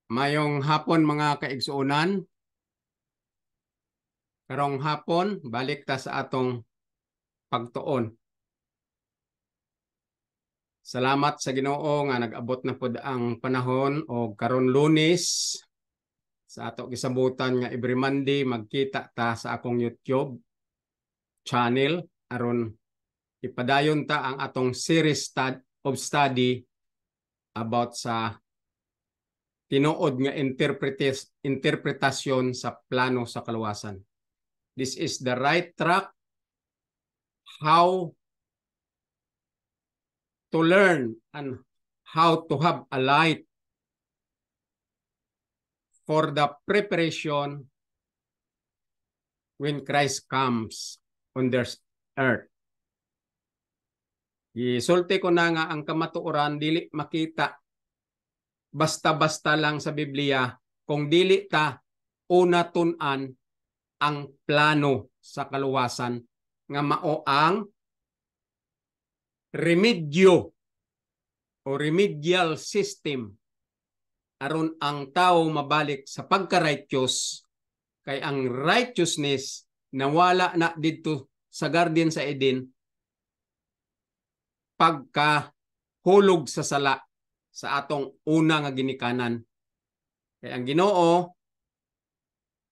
Mayong hapon mga kaigsuunan. Karong hapon, balik ta sa atong pagtuon. Salamat sa Ginoo nga nag-abot na pud ang panahon o karon Lunes sa ato gisabutan nga every Monday magkita ta sa akong YouTube channel aron ipadayon ta ang atong series of study about sa tinuod nga interpretasyon sa plano sa kaluwasan. This is the right track how to learn and how to have a light for the preparation when Christ comes on this earth. Isulti ko na nga ang kamatuoran dili makita basta-basta lang sa Biblia kung dili ta una tun-an ang plano sa kaluwasan nga mao ang remedyo o remedial system aron ang tao mabalik sa pagka-righteous kay ang righteousness nawala na dito sa Garden sa Eden pagka hulog sa sala sa atong una nga ginikanan. Kay ang Ginoo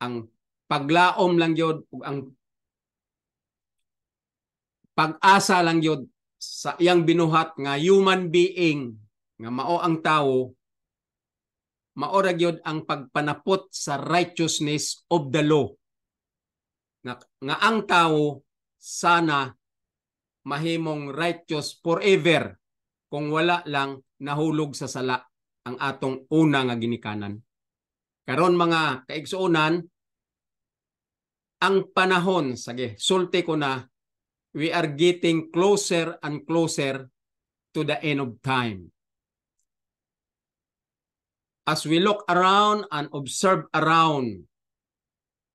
ang paglaom lang yod ug ang pag-asa lang yod sa iyang binuhat nga human being nga mao ang tawo, mao ra gyud ang pagpanapot sa righteousness of the law. Nga ang tawo sana mahimong righteous forever kung wala lang nahulog sa sala ang atong una nga ginikanan. Karon mga kaigsuonan, ang panahon, sige, sulti ko na, we are getting closer and closer to the end of time. As we look around and observe around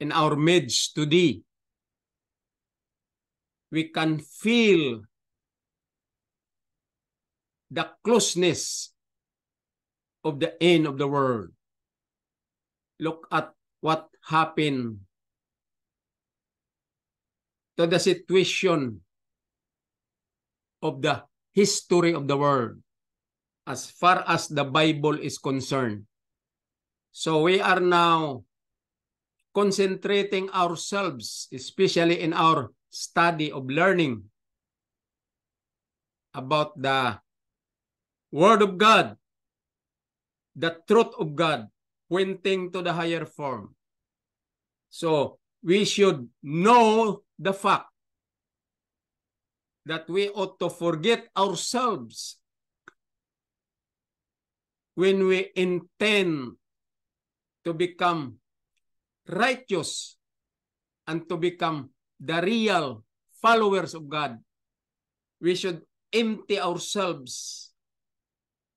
in our midst today, we can feel the closeness of the end of the world. Look at what happened to the situation of the history of the world as far as the Bible is concerned. So we are now concentrating ourselves, especially in our study of learning about the Word of God, the truth of God, pointing to the higher form. So we should know the fact that we ought to forget ourselves when we intend to become righteous and to become the real followers of God. We should empty ourselves,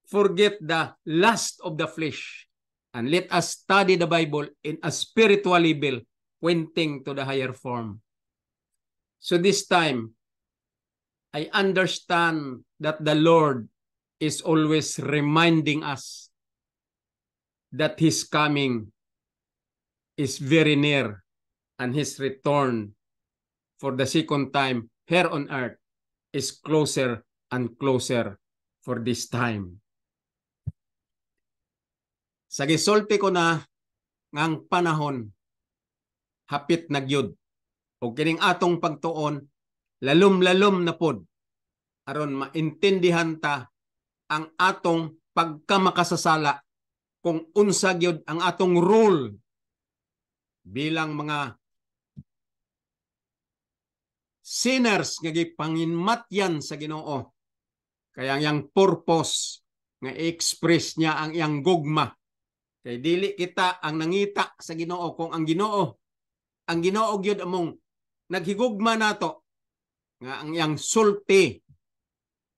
forget the lust of the flesh, and let us study the Bible in a spiritual level, pointing to the higher form. So this time, I understand that the Lord is always reminding us that His coming is very near and His return for the second time here on earth is closer and closer for this time. Sa gisulti ko na ngang panahon hapit na gyud o kining atong pagtuon lalom-lalom na pod aron maintindihan ta ang atong pagkamakasasala kung unsa gyud ang atong role bilang mga sinners nga gipanginmatyan sa Ginoo. Kaya ang iyang purpose nga i-express niya ang iyang gugma. Kay dili kita ang nangita sa Ginoo kung ang Ginoo gyud among naghigugma nato nga ang iyang sulti.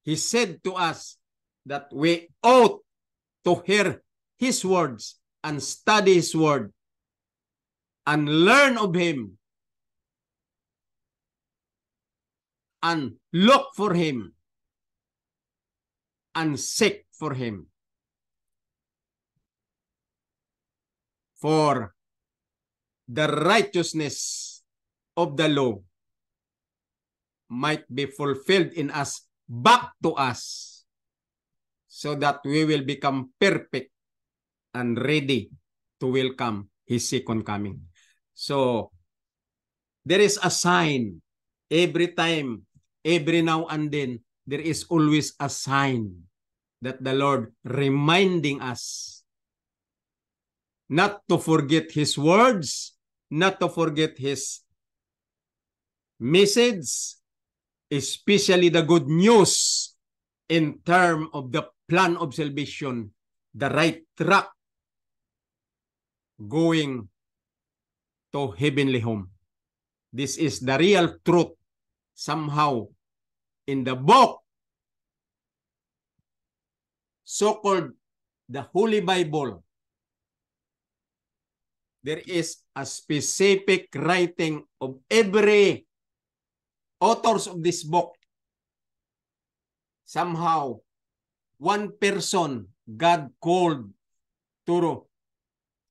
He said to us that we ought to hear His words and study His word and learn of Him and look for Him and seek for Him. for the righteousness of the law might be fulfilled in us, back to us, so that we will become perfect and ready to welcome His second coming. So, there is a sign every time, every now and then, there is always a sign that the Lord reminding us not to forget His words, not to forget His message, especially the good news in terms of the plan of salvation, the right track going to heavenly home. This is the real truth. Somehow, in the book, so-called the Holy Bible, there is a specific writing of every authors of this book. Somehow, one person God called to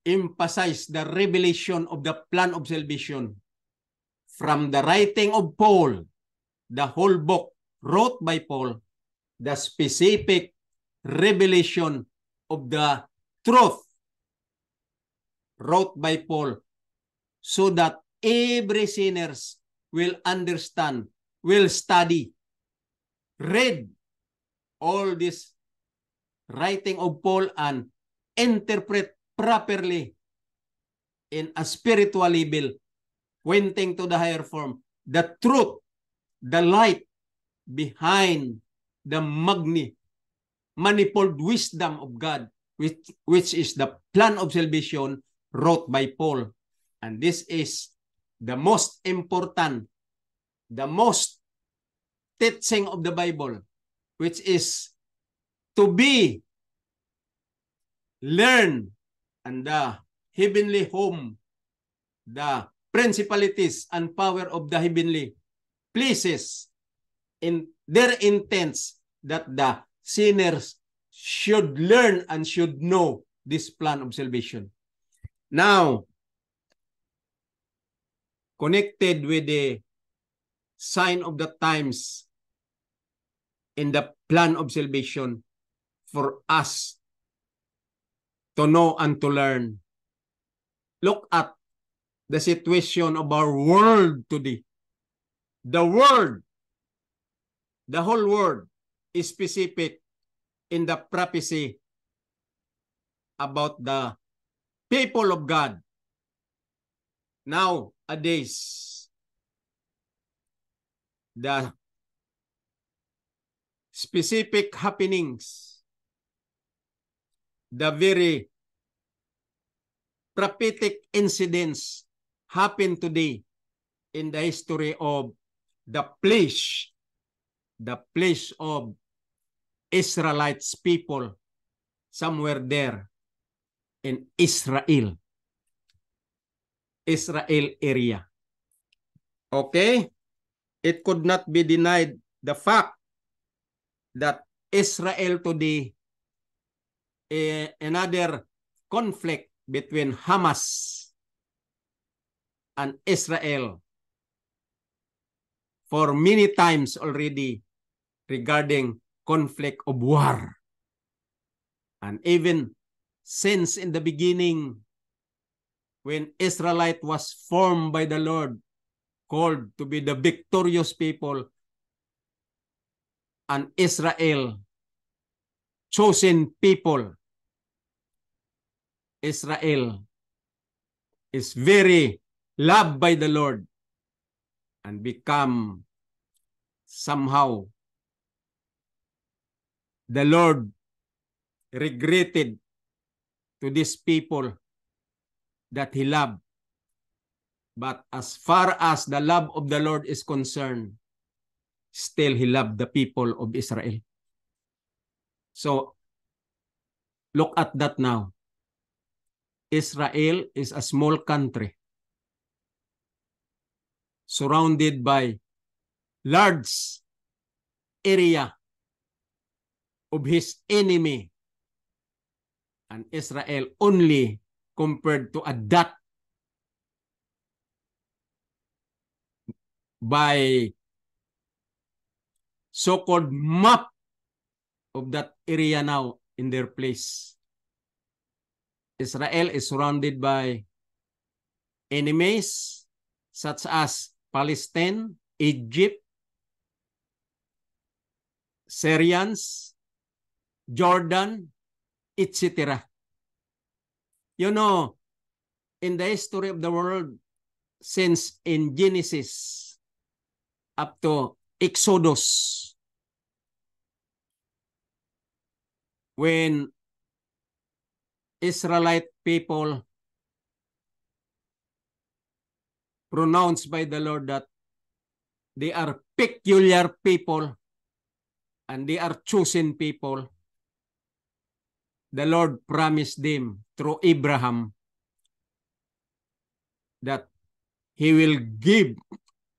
emphasize the revelation of the plan of salvation. From the writing of Paul, the whole book wrote by Paul, the specific revelation of the truth wrote by Paul, so that every sinners will understand, will study, read all this writing of Paul and interpret properly in a spiritual level, pointing to the higher form, the truth, the light behind the manifold wisdom of God, which is the plan of salvation wrote by Paul. And this is the most important, the most teaching of the Bible, which is to be learned, and the heavenly home, the principalities and power of the heavenly places, in their intents that the sinners should learn and should know this plan of salvation. Now, connected with the sign of the times in the plan of salvation for us to know and to learn, look at the situation of our world today. The world, the whole world is specific in the prophecy about the people of God. Nowadays, the specific happenings, the very prophetic incidents happen today in the history of the place of Israelites people somewhere there in Israel area. Okay? It could not be denied the fact that Israel today, another conflict between Hamas and Israel for many times already regarding conflict of war. And even since in the beginning, when Israelite was formed by the Lord, called to be the victorious people, and Israel, chosen people, Israel is very loved by the Lord and become somehow the Lord regretted to these people that He loved. But as far as the love of the Lord is concerned, still He loved the people of Israel. So, look at that now. Israel is a small country surrounded by large area of his enemy, and Israel only compared to a dot by so-called map of that area now in their place. Israel is surrounded by enemies such as Palestine, Egypt, Syrians, Jordan, etc. You know, in the history of the world, since in Genesis up to Exodus, when Israelite people pronounced by the Lord that they are peculiar people and they are chosen people, the Lord promised them through Abraham that he will give,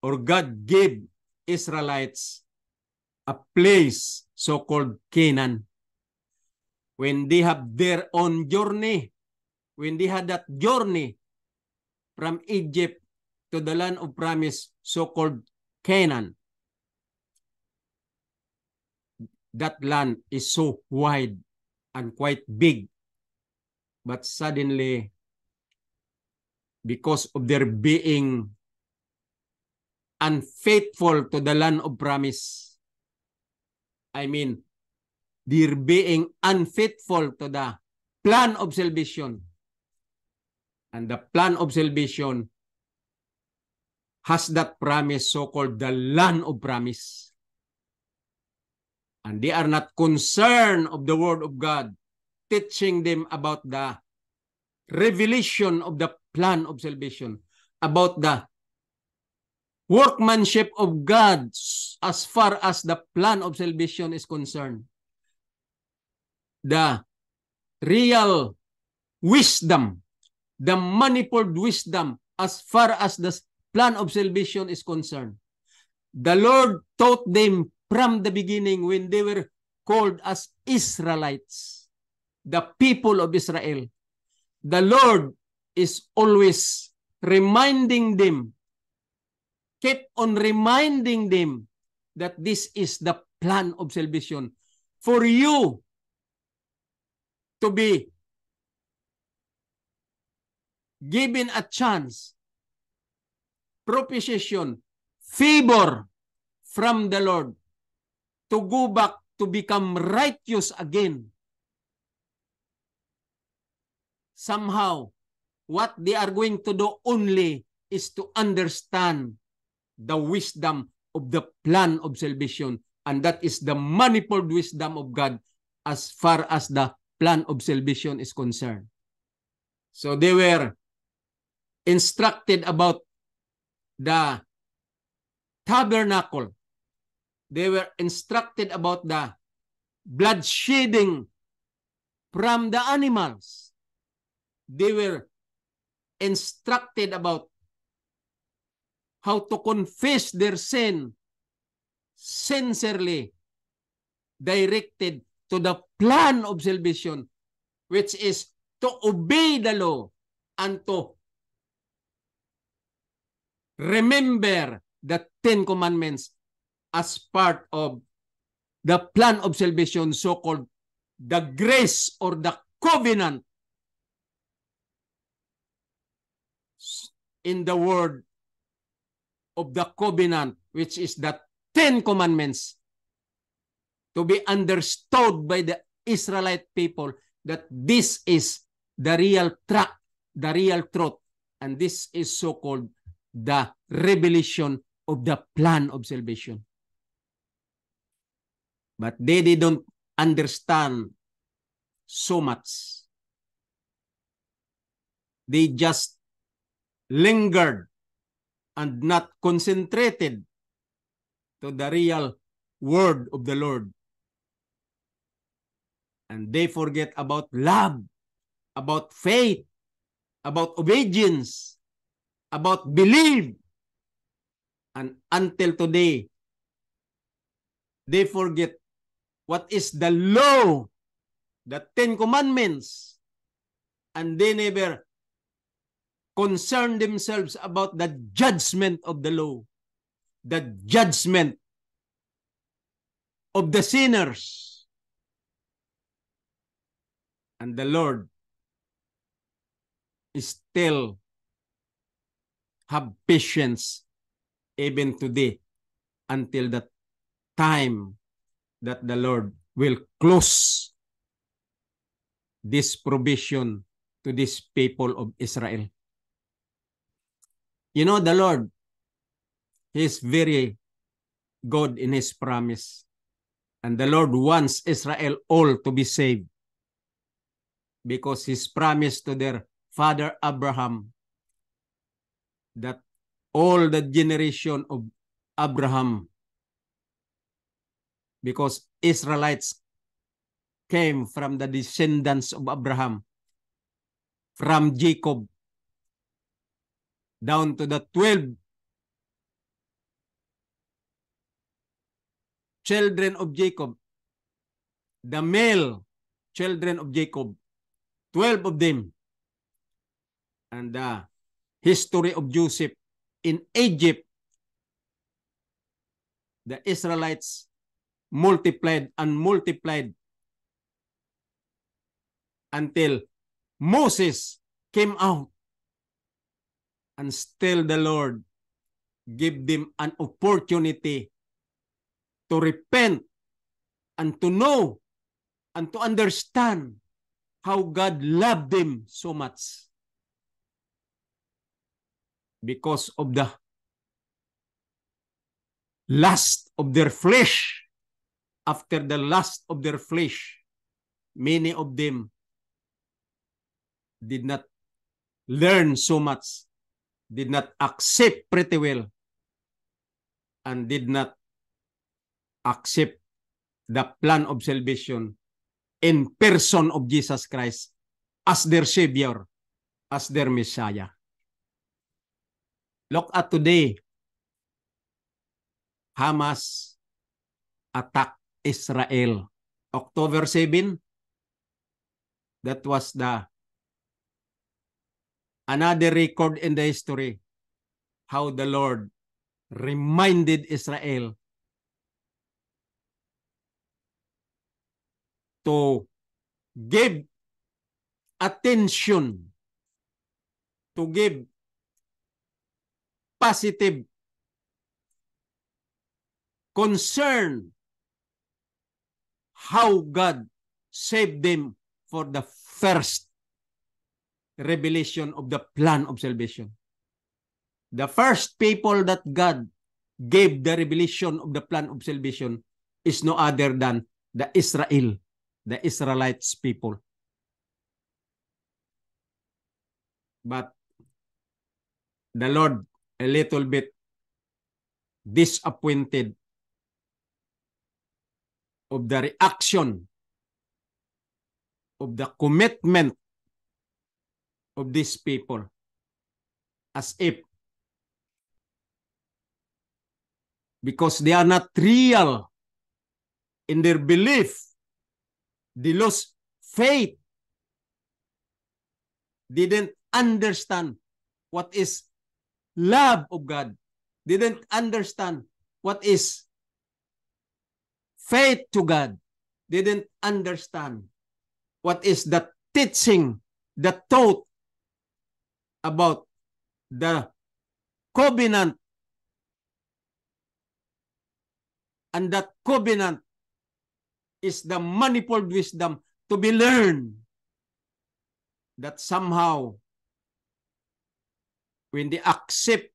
or God gave Israelites a place so-called Canaan. When they have their own journey, when they had that journey from Egypt to the land of promise, so-called Canaan, that land is so wide and quite big. But suddenly, because of their being unfaithful to the land of promise, I mean, they're being unfaithful to the plan of salvation. And the plan of salvation has that promise, so-called the land of promise. And they are not concerned of the word of God, teaching them about the revelation of the plan of salvation, about the workmanship of God as far as the plan of salvation is concerned. The real wisdom, the manifold wisdom as far as the plan of salvation is concerned. The Lord taught them from the beginning when they were called as Israelites, the people of Israel. The Lord is always reminding them, keep on reminding them that this is the plan of salvation for you to be given a chance, propitiation, favor from the Lord to go back to become righteous again. Somehow, what they are going to do only is to understand the wisdom of the plan of salvation, and that is the manifold wisdom of God as far as the plan of salvation is concerned. So they were instructed about the tabernacle. They were instructed about the blood shedding from the animals. They were instructed about how to confess their sin sincerely, directed to the plan of salvation, which is to obey the law and to remember the 10 Commandments as part of the plan of salvation, so-called the grace or the covenant in the word of the covenant, which is the 10 Commandments, to be understood by the Israelite people that this is the real track, the real truth, and this is so-called the revelation of the plan of salvation. But they didn't understand so much. They just lingered and not concentrated to the real word of the Lord. And they forget about love, about faith, about obedience, about belief. And until today, they forget what is the law, the 10 Commandments, and they never concern themselves about the judgment of the law, the judgment of the sinners. And the Lord still have patience even today until the time that the Lord will close this provision to this people of Israel. You know, the Lord, He is very good in His promise. And the Lord wants Israel all to be saved because His promise to their father Abraham that all the generation of Abraham, because Israelites came from the descendants of Abraham, from Jacob, down to the 12 children of Jacob, the male children of Jacob, 12 of them, and the history of Joseph in Egypt. The Israelites multiplied and multiplied until Moses came out, and still the Lord gave them an opportunity to repent and to know and to understand how God loved them so much. Because of the lust of their flesh, after the lust of their flesh, many of them did not learn so much, did not accept pretty well, and did not accept the plan of salvation in person of Jesus Christ as their Savior, as their Messiah. Look at today, Hamas attacked Israel. October 7, that was another record in the history how the Lord reminded Israel to give attention, to give positive concern how God saved them for the first revelation of the plan of salvation. The first people that God gave the revelation of the plan of salvation is no other than the Israelites people. But the Lord a little bit disappointed of the reaction, of the commitment of these people, as if because they are not real in their belief, they lost faith, didn't understand what is love of God, didn't understand what is faith to God, didn't understand what is the teaching, the thought about the covenant, and that covenant is the manifold wisdom to be learned, that somehow when they accept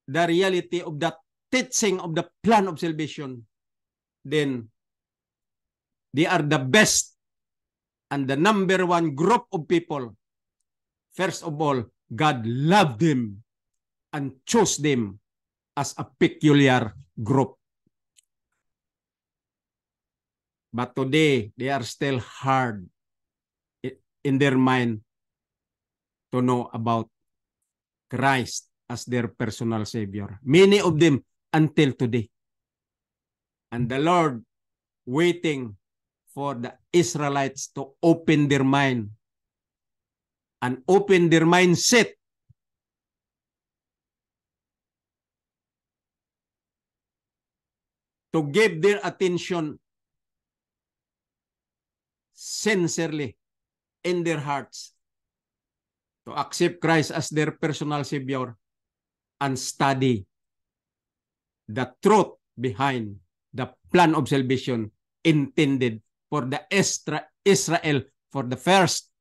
the reality of that teaching of the plan of salvation, then they are the best and the number one group of people. First of all, God loved them and chose them as a peculiar group. But today, they are still hard in their mind to know about Christ as their personal Savior. Many of them until today. And the Lord waiting for the Israelites to open their mind and open their mindset to give their attention sincerely in their hearts to accept Christ as their personal Savior and study the truth behind the plan of salvation intended for the Israel for the first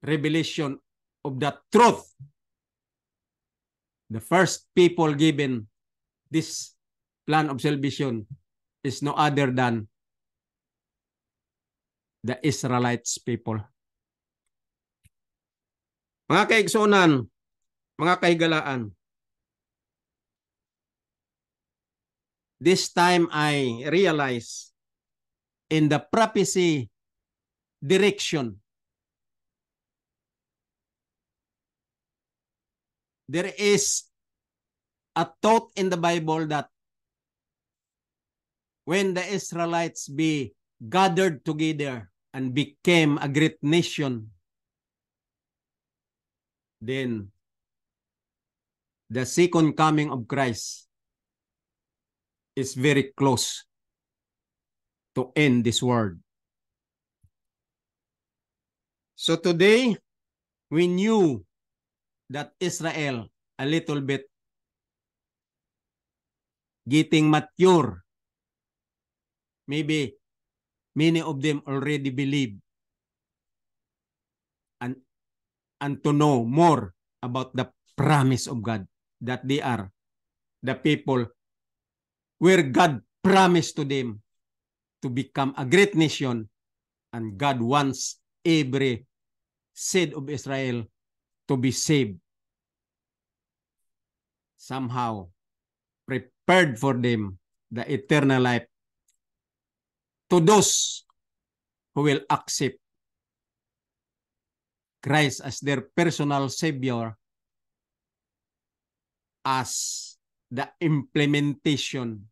revelation of the truth. The first people given this plan of salvation is no other than the Israelites people. Mga kaigsunan, mga kahigalaan, this time I realize in the prophecy direction, there is a thought in the Bible that when the Israelites be gathered together and became a great nation, then the second coming of Christ is very close to end this world. So today, we knew that Israel a little bit getting mature. Maybe many of them already believe and to know more about the promise of God, that they are the people where God promised to them to become a great nation, and God wants every seed of Israel to be saved. Somehow prepared for them the eternal life to those who will accept Christ as their personal Savior as the implementation,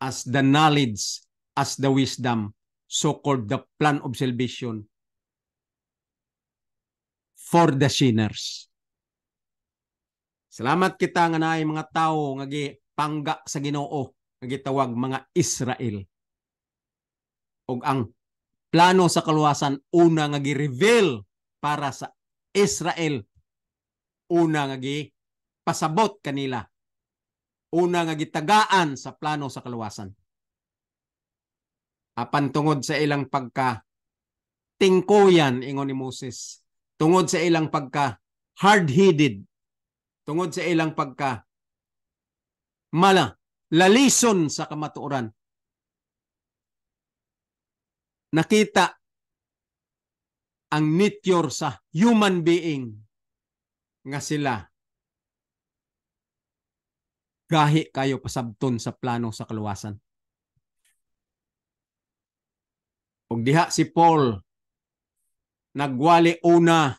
as the knowledge, as the wisdom, so-called the plan of salvation for the sinners. Salamat kita nga naay mga tao nga pangga sa Ginoo nga gitawag mga Israel. Og ang plano sa kaluwasan una nga gi-reveal para sa Israel, una nga pasabot kanila, una nga gitagaan sa plano sa kaluwasan. Apan tungod sa ilang pagka tingkoyan, ingon ni Moses, tungod sa ilang pagka hard-headed, tungod sa ilang pagka lalison sa kamatuoran, nakita ang nature sa human being nga sila gahi kayo pasabton sa plano sa kaluwasan. Og diha si Paul nagwali una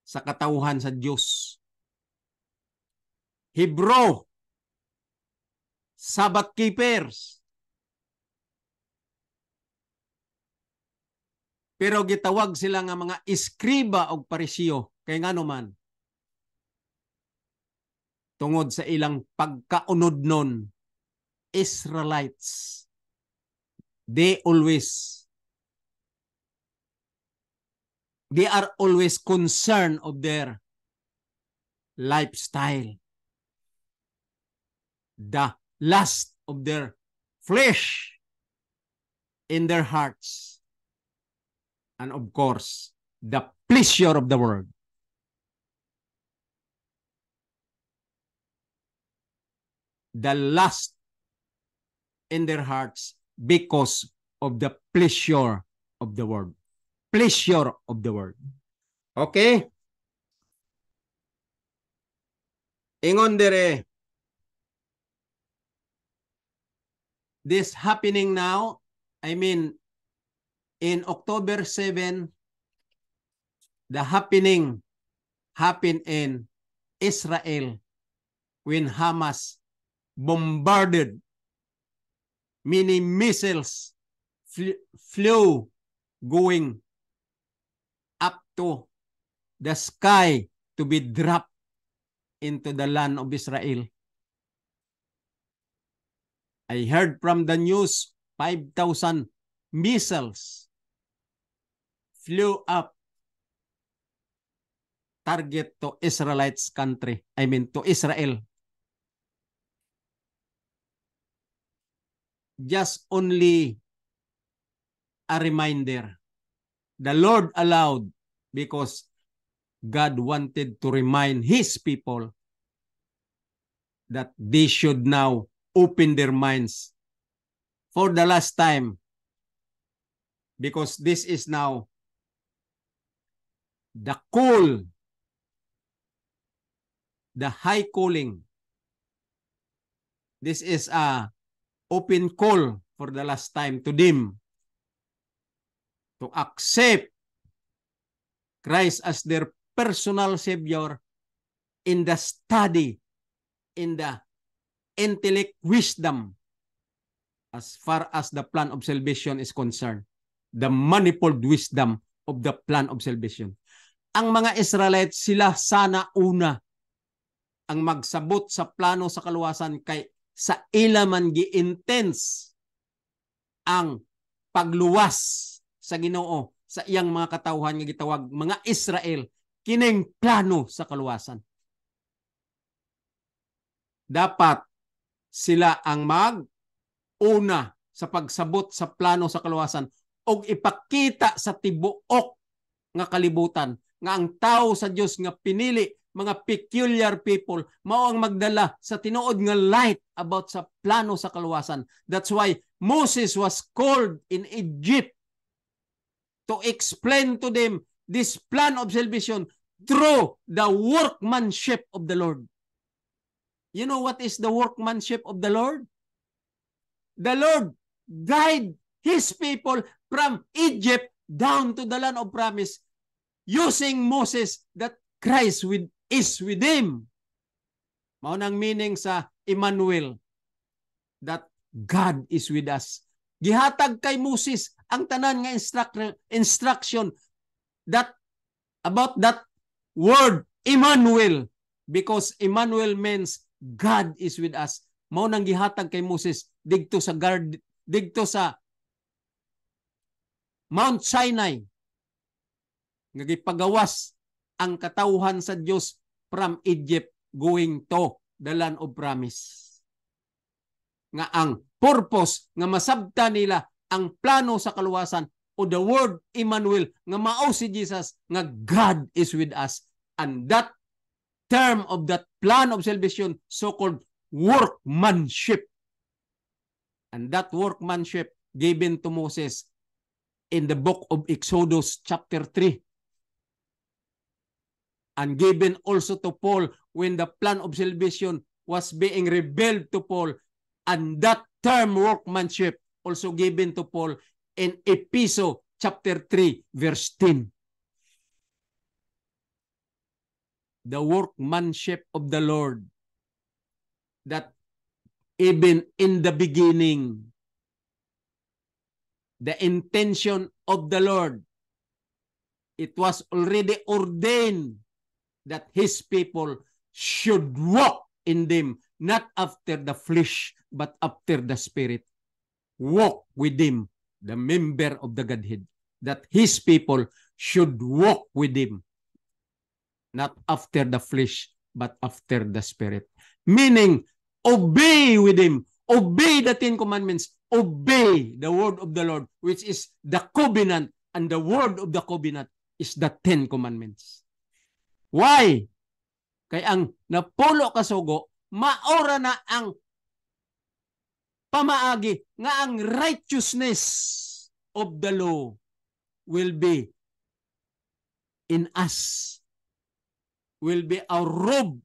sa katawhan sa Dios. Hebrew, Sabbath keepers. Pero gitawag sila nga mga iskriba o parisiyo. Kaya nga naman, tungod sa ilang pagkaunod nun, Israelites, they are always concerned of their lifestyle, the lust of their flesh in their hearts, and of course, the pleasure of the world. The lust in their hearts because of the pleasure of the world. Pleasure of the world. Okay? Ingon dire, this happening now, I mean, in October 7, the happening happened in Israel when Hamas bombarded, many missiles flew going to the sky to be dropped into the land of Israel. I heard from the news 5,000 missiles flew up target to Israelites country. I mean to Israel. Just only a reminder. The Lord allowed because God wanted to remind His people that they should now open their minds for the last time, because this is now the call, the high calling. This is a open call for the last time to them to accept Christ as their personal Savior in the study, in the intellect, wisdom, as far as the plan of salvation is concerned. The manifold wisdom of the plan of salvation. Ang mga Israelites, sila sana una ang magsabot sa plano sa kaluwasan kay sa ilaman gi-intense ang pagluwas sa Ginoo sa iyang mga katawhan nga gitawag mga Israel kining plano sa kaluwasan. Dapat sila ang mag-una sa pagsabot sa plano sa kaluwasan o ipakita sa tibuok nga kalibutan nga ang tao sa Dios nga pinili, mga peculiar people, mao ang magdala sa tinuod nga light about sa plano sa kaluwasan. That's why Moses was called in Egypt to explain to them this plan of salvation through the workmanship of the Lord. You know what is the workmanship of the Lord? The Lord guide His people from Egypt down to the land of promise using Moses, that Christ is with him. Mao nang meaning sa Emmanuel, that God is with us. Gihatag kay Moses ang tanan nga instruction that about that word Emmanuel, because Emmanuel means God is with us. Mao nang gihatag kay Moses didto sa Mount Sinai nga gipagawas ang katawhan sa Dios from Egypt going to the land of promise. Nga ang purpose nga masabta nila ang plano sa kaluwasan o the word Emmanuel nga mao si Jesus nga God is with us, and that term of that plan of salvation so-called workmanship, and that workmanship given to Moses in the book of Exodus chapter 3 and given also to Paul when the plan of salvation was being revealed to Paul, and that term workmanship also given to Paul in Ephesians chapter 3 verse 10. The workmanship of the Lord, that even in the beginning, the intention of the Lord, it was already ordained that His people should walk in them, not after the flesh, but after the Spirit. Walk with Him, the member of the Godhead, that His people should walk with Him, not after the flesh, but after the Spirit. Meaning, obey with Him, obey the Ten Commandments, obey the word of the Lord, which is the covenant, and the word of the covenant is the Ten Commandments. Why? Kay ang napulo kasugo, maora na ang pamaagi nga ang righteousness of the law will be in us, will be our robe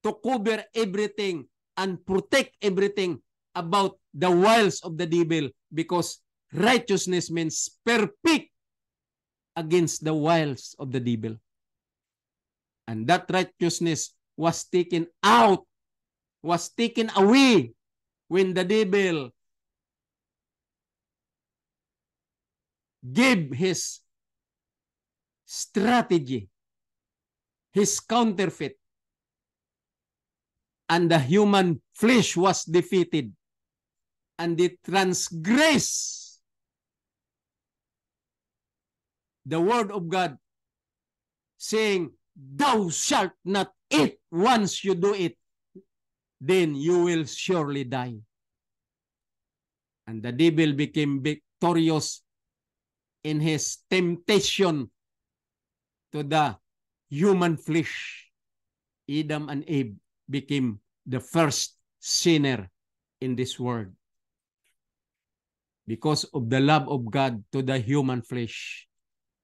to cover everything and protect everything about the wiles of the devil, because righteousness means perfect against the wiles of the devil. And that righteousness was taken out, was taken away when the devil gave his strategy, his counterfeit, and the human flesh was defeated, and they transgress the word of God, saying, thou shalt not eat. Once you do it, then you will surely die. And the devil became victorious in his temptation to the human flesh. Adam and Eve became the first sinner in this world. Because of the love of God to the human flesh,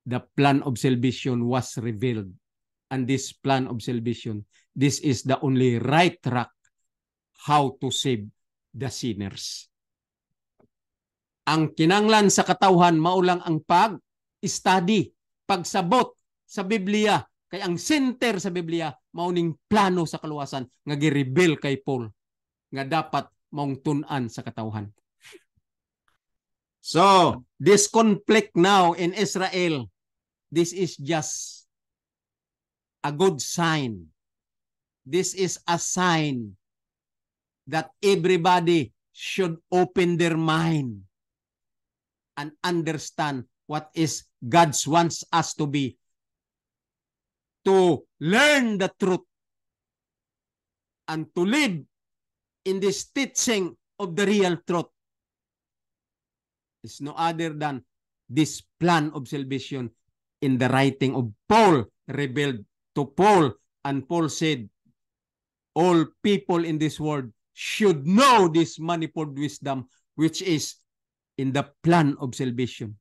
the plan of salvation was revealed. And this plan of salvation, this is the only right track how to save the sinners. Ang kinanglan sa katawhan, maulang ang pag-study, pagsabot sa Biblia. Kay ang center sa Biblia, mauning plano sa kaluwasan nga gi-reveal kay Paul nga dapat maong tun-an sa katawhan. So, this conflict now in Israel, this is just a good sign. This is a sign that everybody should open their mind and understand what is God's wants us to be. To learn the truth and to live in this teaching of the real truth is no other than this plan of salvation in the writing of Paul, revealed to Paul, and Paul said, all people in this world should know this manifold wisdom which is in the plan of salvation.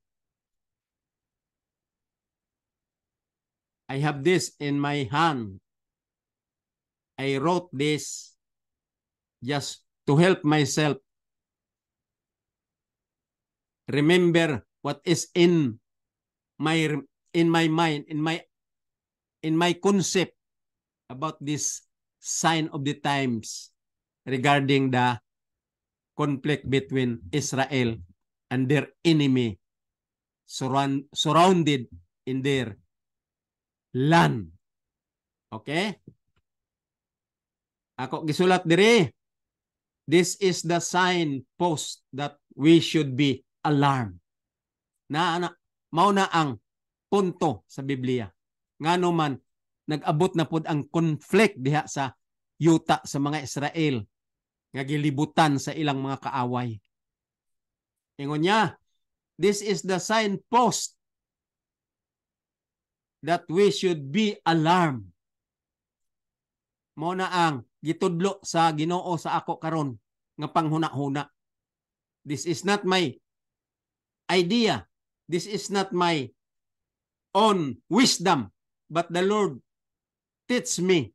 I have this in my hand. I wrote this just to help myself remember what is in my mind, in my concept about this sign of the times regarding the conflict between Israel and their enemy surrounded in their land. Okay? Ako gisulat diri. This is the signpost that we should be alarmed. Mao na ang punto sa Biblia. Ngano man nag-abot na pud ang conflict diha sa yuta sa mga Israel nga gilibutan sa ilang mga kaaway. Ingon niya, this is the signpost that we should be alarmed. Mao na ang gitudlo sa Ginoo sa ako karon nga panghuna-huna. This is not my idea. This is not my own wisdom, but the Lord teach me.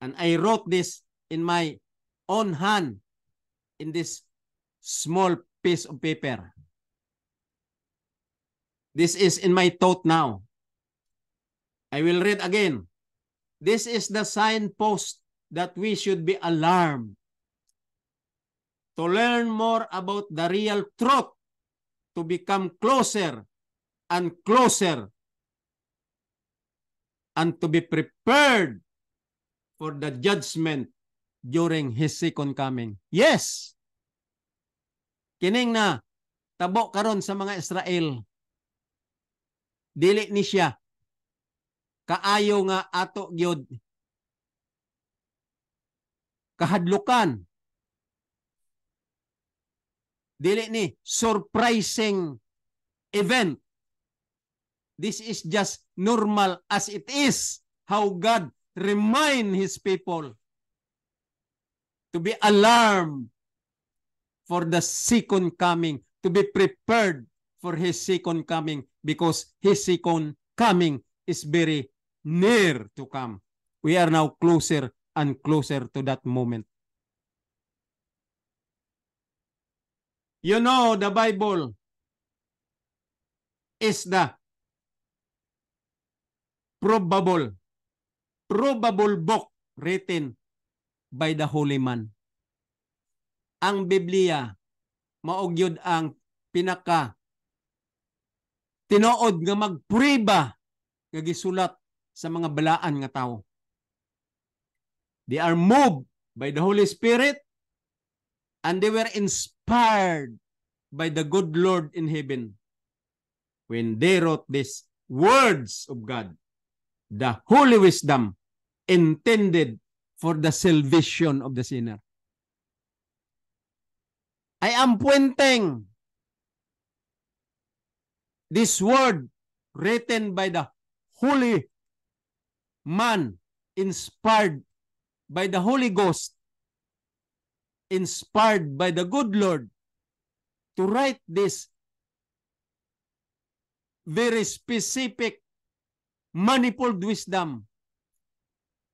And I wrote this in my own hand in this small piece of paper. This is in my thought now. I will read again. This is the signpost that we should be alarmed. To learn more about the real truth, to become closer and closer, and to be prepared for the judgment during His second coming. Yes! Kining na tabo karon sa mga Israel. Dili ni siya kaayo nga ato gyud kahadlukan. Dili ni surprising event. This is just normal as it is how God remind His people to be alarmed for the second coming, to be prepared for His second coming, because His second coming is very near to come. We are now closer and closer to that moment. You know, the Bible is the probable book written by the holy man. Ang Biblia, maugyod ang pinaka tinuod nga magpuriba nga gisulat sa mga balaan nga tao. They are moved by the Holy Spirit and they were inspired by the good Lord in heaven when they wrote these words of God, the holy wisdom intended for the salvation of the sinner. I am pointing this word written by the holy man, inspired by the Holy Ghost, inspired by the good Lord to write this very specific, manifold wisdom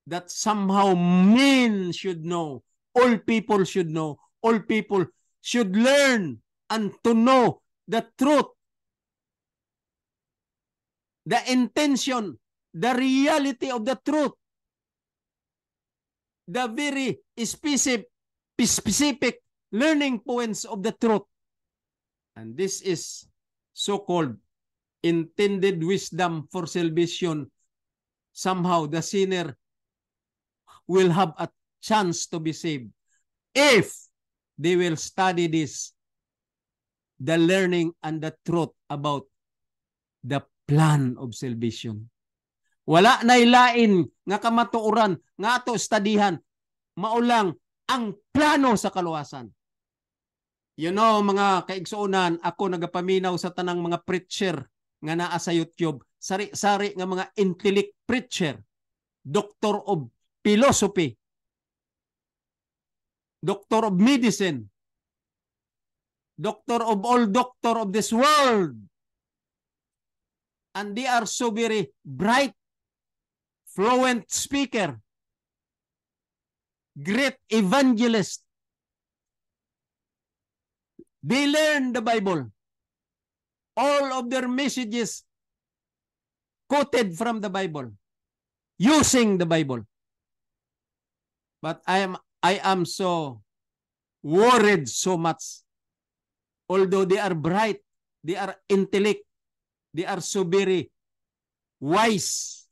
that somehow men should know, all people should know, all people should learn and to know the truth, the intention, the reality of the truth, the very specific learning points of the truth. And this is so-called intended wisdom for salvation. Somehow the sinner will have a chance to be saved if they will study this, the learning and the truth about the plan of salvation. Wala na ilain nga kamatuoran nga ato studihan, maulang ang plano sa kaluwasan. You know, mga kaigsuunan, ako nagapaminaw sa tanang mga preacher nga naa sa YouTube, sari-sari nga mga intellect preacher, doctor of philosophy, doctor of medicine, doctor of all doctor of this world. And they are so very bright, fluent speaker, great evangelist. They learn the Bible. All of their messages quoted from the Bible, using the Bible. But I am so worried so much. Although they are bright, they are intellect, they are so very wise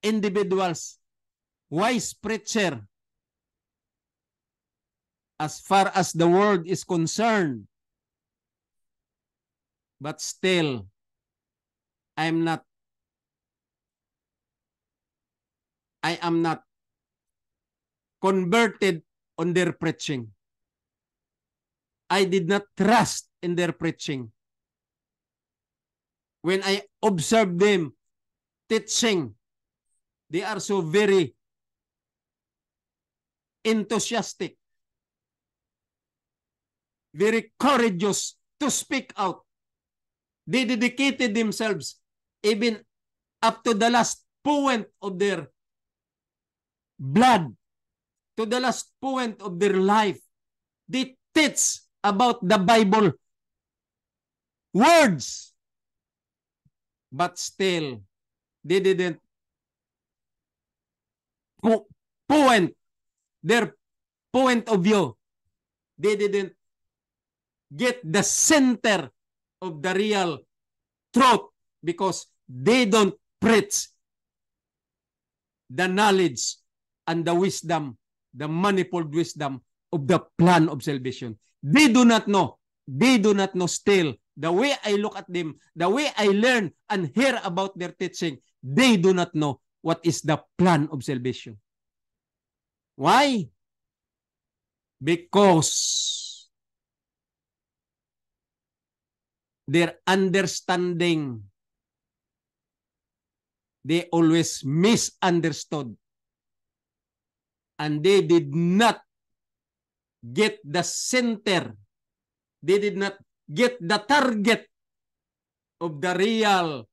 individuals, wise preacher, as far as the world is concerned. But still, I am not converted on their preaching. I did not trust in their preaching. When I observe them teaching, they are so very enthusiastic, very courageous to speak out. They dedicated themselves even up to the last point of their blood, to the last point of their life. They teach about the Bible words, but still they didn't point their point of view. They didn't get the center of the real truth because they don't preach the knowledge and the wisdom, the manifold wisdom of the plan of salvation. They do not know. They do not know still. The way I look at them, the way I learn and hear about their teaching, they do not know what is the plan of salvation. Why? Because their understanding, they always misunderstood. And they did not get the center. They did not get the target of the real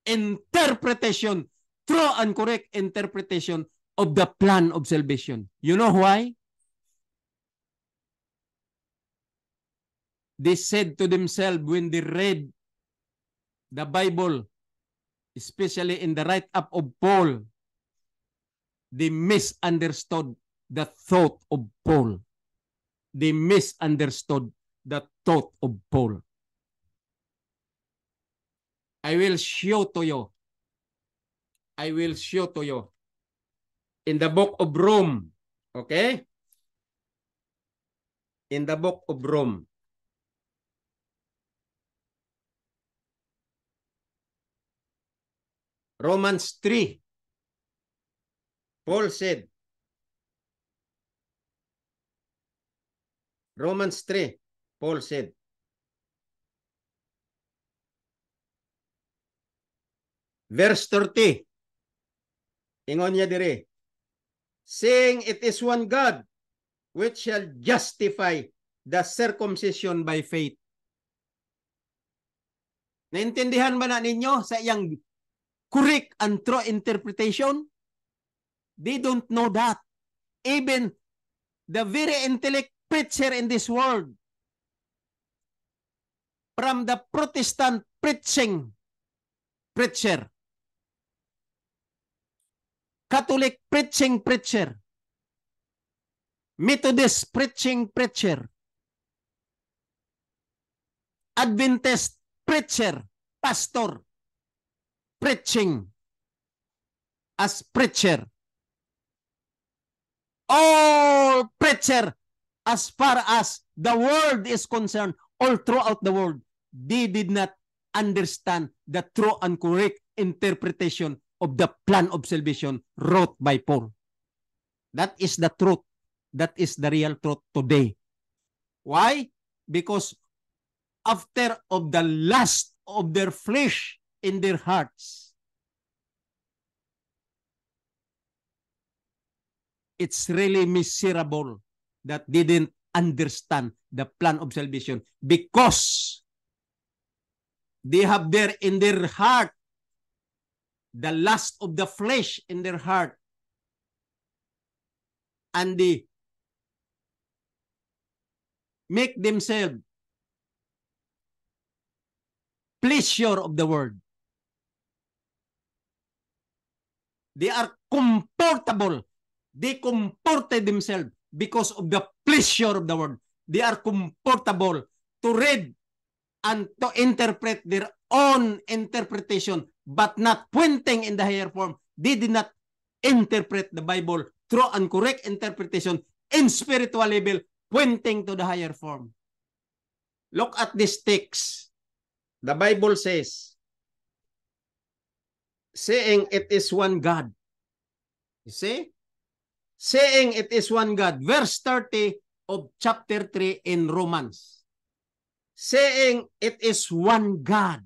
interpretation, true and correct interpretation of the plan of salvation. You know why? They said to themselves when they read the Bible, especially in the write-up of Paul, they misunderstood the thought of Paul. They misunderstood the thought of Paul. I will show to you. I will show to you. In the book of Rome. Okay? In the book of Rome. Romans 3. Paul said, Romans 3, Paul said, verse 30, ingon niya dire, saying it is one God which shall justify the circumcision by faith. Naintindihan ba na ninyo sa iyang correct and true interpretation? They don't know that. Even the very intellect preacher in this world, from the Protestant preaching preacher, Catholic preaching preacher, Methodist preaching preacher, Adventist preacher, pastor, preaching as preacher. All preacher, as far as the world is concerned, all throughout the world, they did not understand the true and correct interpretation of the plan of salvation wrote by Paul. That is the truth. That is the real truth today. Why? Because after of the lust of their flesh in their hearts, it's really miserable that they didn't understand the plan of salvation because they have there in their heart the lust of the flesh in their heart, and they make themselves pleasure of the world. They are comfortable. They comforted themselves because of the pleasure of the world. They are comfortable to read and to interpret their own interpretation, but not pointing in the higher form. They did not interpret the Bible through and correct interpretation in spiritual level, pointing to the higher form. Look at this text. The Bible says, saying it is one God. You see? Saying it is one God. Verse 30 of chapter 3 in Romans. Saying it is one God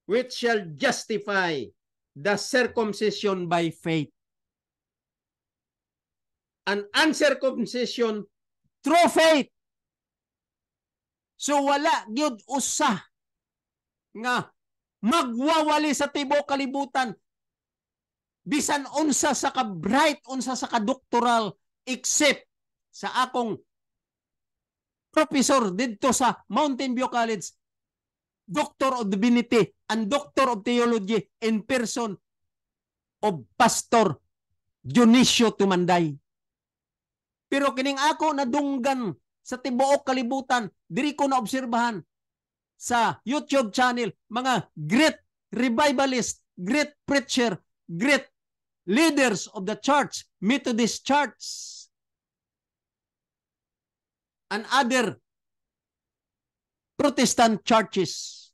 which shall justify the circumcision by faith, and uncircumcision through faith. So wala gyud usa nga magwawali sa tibuok kalibutan bisan unsa sa ka-bright, unsa sa ka-doctoral, except sa akong professor dito sa Mountain View College, Doctor of Divinity and Doctor of Theology in person of Pastor Dionisio Tumanday. Pero kining ako nadunggan sa tibuok kalibutan, diri ko na obserbahan sa YouTube channel, mga great revivalist, great preacher, great leaders of the church, Methodist Church, and other Protestant churches.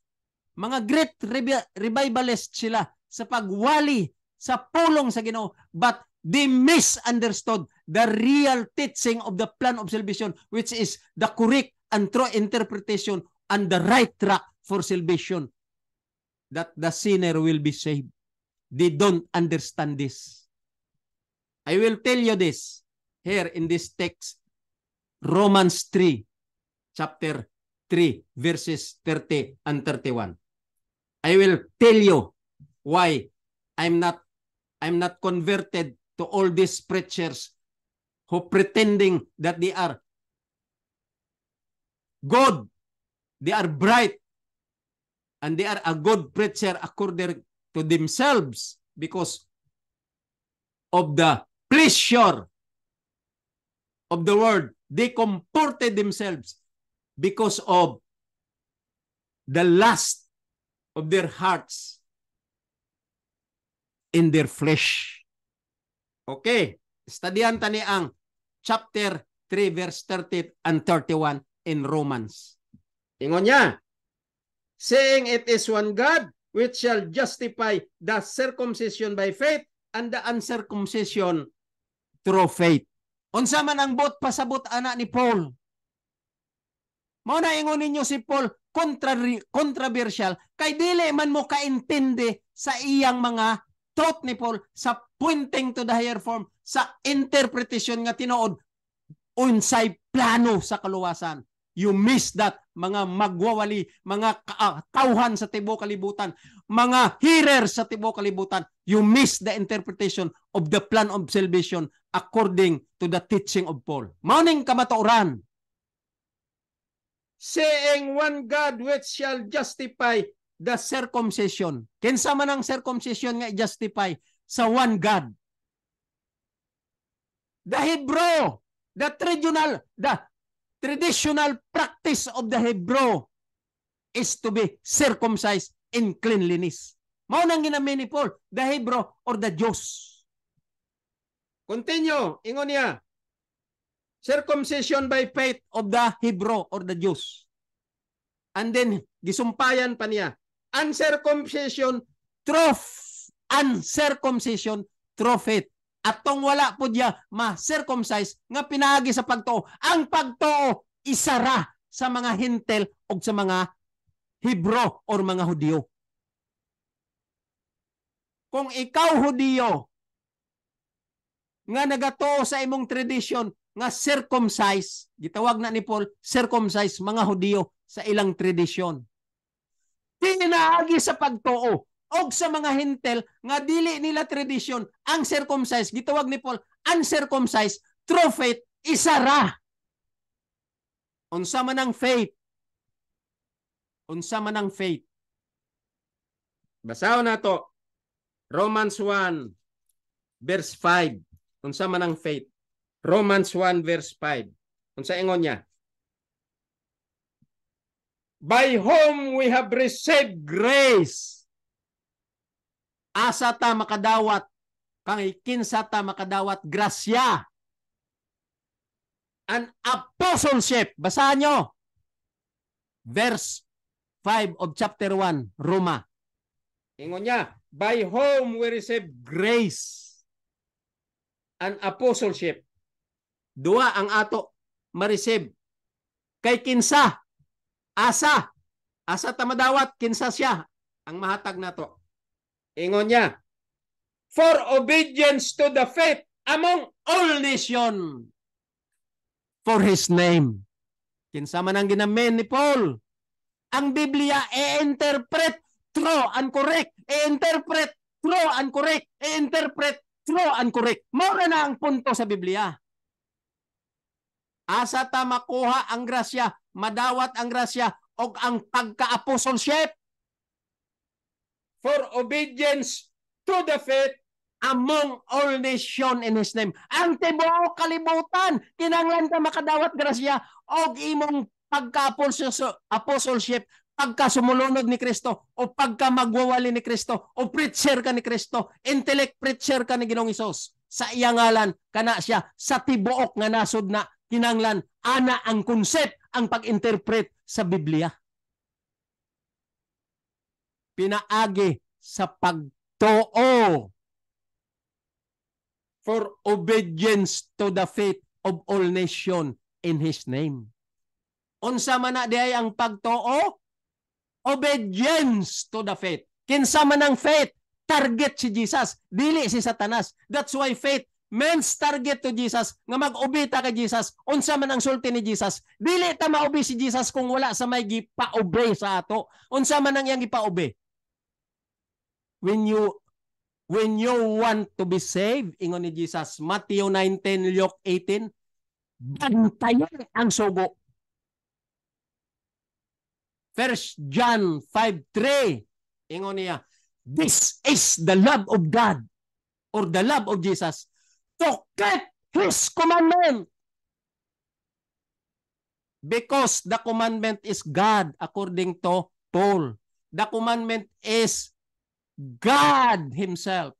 Mga great revivalist sila sa pagwali sa pulong sa Ginoo, but they misunderstood the real teaching of the plan of salvation, which is the correct and true interpretation and the right track for salvation, that the sinner will be saved. They don't understand this. I will tell you this here in this text, Romans 3, chapter 3, verses 30 and 31. I will tell you why I'm not converted to all these preachers who pretending that they are good, they are bright, and they are a good preacher according to themselves because of the pleasure of the word. They comported themselves because of the lust of their hearts in their flesh. Okay, studian tani ang chapter 3 verse 30 and 31 in Romans. Ingon niya, saying it is one God which shall justify the circumcision by faith and the uncircumcision through faith. Unsa man ang bot pasabot ana ni Paul. Mao na ingon ninyo si Paul controversial kay dili man mo kaintindi sa iyang mga thought ni Paul sa pointing to the higher form sa interpretation nga tinuod unsay plano sa kaluwasan. You miss that, mga magwawali, mga kauhan sa tibuok kalibutan, mga hearer sa tibuok kalibutan. You miss the interpretation of the plan of salvation according to the teaching of Paul. Mauning kamatuoran. Saying one God which shall justify the circumcision. Kinsa man ang circumcision nga justify sa one God. The Hebrew, the traditional practice of the Hebrew is to be circumcised in cleanliness. Mao nang ginamin ni Paul, the Hebrew or the Jews. Continue, ingon niya, circumcision by faith of the Hebrew or the Jews. And then, gisumpayan pa niya, uncircumcision through faith. Atong wala po diya ma-circumcise nga pinaagi sa pagtuo. Ang pagtuo isara sa mga Hintil o sa mga Hebrew or mga Hudyo. Kung ikaw Hudyo nga nagatuo sa imong tradition nga circumcise, gitawag na ni Paul, circumcise mga Hudyo sa ilang tradition. Pinaagi sa pagtuo og sa mga Hintil nga dili nila tradition ang circumcised, gitawag ni Paul uncircumcised through faith, isara. Unsa man ang faith? Unsa man ang faith? Basahon nato Romans 1 verse 5. Unsa man ang faith? Romans 1 verse 5. Unsa ingon niya? By whom we have received grace. Asa ta makadawat, kang kinsa ta makadawat grasya. An apostleship. Basahan nyo. Verse 5 of chapter 1, Roma. Ingon niya, by whom we receive grace. An apostleship. Dua ang ato ma-receive. Kay kinsa? Asa. Asa ta madawat, kinsa siya. Ang mahatag nato. Ingon niya, for obedience to the faith among all nations for His name. Kinsa man ang ginamin ni Paul. Ang Biblia i-interpret true and correct. I-interpret true and correct. I-interpret true and correct. Mura na ang punto sa Biblia. Asa ta makuha ang grasya, madawat ang grasya o ang pagka-apostleship. For obedience to the faith among all nations in His name. Ang tibuok kalibutan, kinanglan ka makadawat grasya o imong pagka-apostleship, pagka-sumulunod ni Kristo o pagka-magwawali ni Kristo o preacher ka ni Kristo, intellect preacher ka ni Ginoong Hesus. Sa iyang ngalan, kana siya sa tibuok nga nasod na kinanglan, ana ang concept, ang pag-interpret sa Biblia. Pinaagi sa pagtuo for obedience to the faith of all nations in His name. Unsa man na diay ang pagtuo? Obedience to the faith. Kinsa man ang faith? Target si Jesus, dili si Satanas. That's why faith means target to Jesus, nga mag-obey ta kay Jesus. Unsa man ang sulti ni Jesus? Dili ta ma-obey si Jesus kung wala sa may gipa-obey sa ato. Unsa man ang iyang gipa-obey? When you want to be saved, ingon ni Jesus, Matthew 19, Luke 18, bantayan ang sugo. 1 John 5:3, ingon niya, this is the love of God or the love of Jesus to keep His commandment. Because the commandment is God according to Paul. The commandment is God Himself.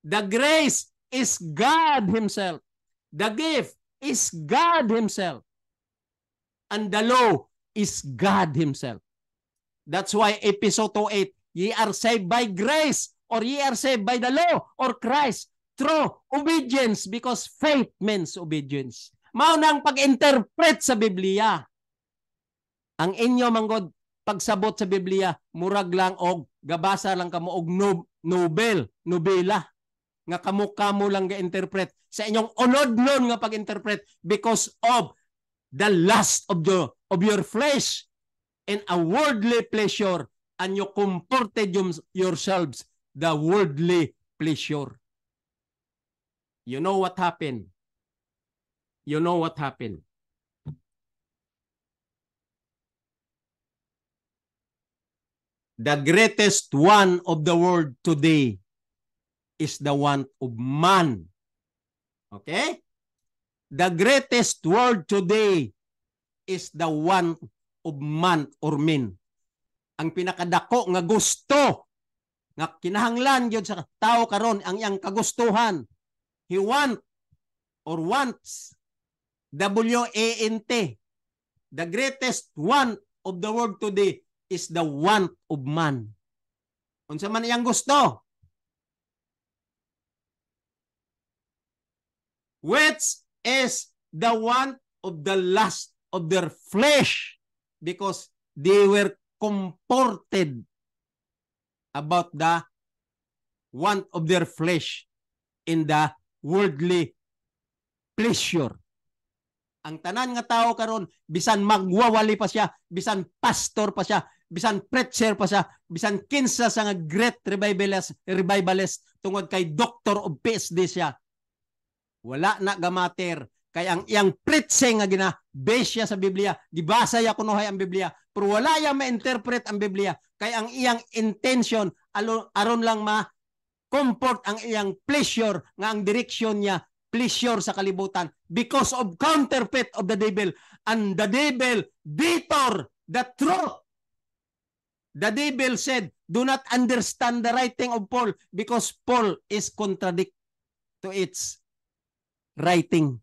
The grace is God Himself. The gift is God Himself. And the law is God Himself. That's why Episode 2:8, ye are saved by grace, or ye are saved by the law or Christ through obedience, because faith means obedience. Mao nang pag-interpret sa Biblia. Ang inyo manggod pagsabot sa Biblia, murag lang og gabasa lang kamo og nobela nga kamo lang ga-interpret sa inyong unod-non nga pag-interpret because of the lust of your flesh and a worldly pleasure, and you comforted yourselves the worldly pleasure. You know what happened? You know what happened? The greatest one of the world today is the one of man. Okay? The greatest word today is the one of man or men. Ang pinakadako nga gusto nga kinahanglan gyud sa tao karon, ang iyang kagustuhan. He wants W-A-N-T. The greatest one of the world today is the want of man. Unsa man iyang gusto? Which is the want of the lust of their flesh, because they were comforted about the want of their flesh in the worldly pleasure. Ang tanan nga tao karon, bisan magwawali pa siya, bisan pastor pa siya, bisan preacher pa siya, bisan kinsa sa nga great revivalist tungod kay doctor of PhD siya, wala na gamater. Kay ang iyang preaching nga gina-base siya sa Biblia, gibasa ya kunuhay ang Biblia, pero wala ya ma-interpret ang Biblia. Kay ang iyang intention aron lang ma-comfort ang iyang pleasure, nga ang direksyon niya pleasure sa kalibutan, because of counterfeit of the devil. And the devil detour the truth. The devil said, do not understand the writing of Paul, because Paul is contradict to its writing.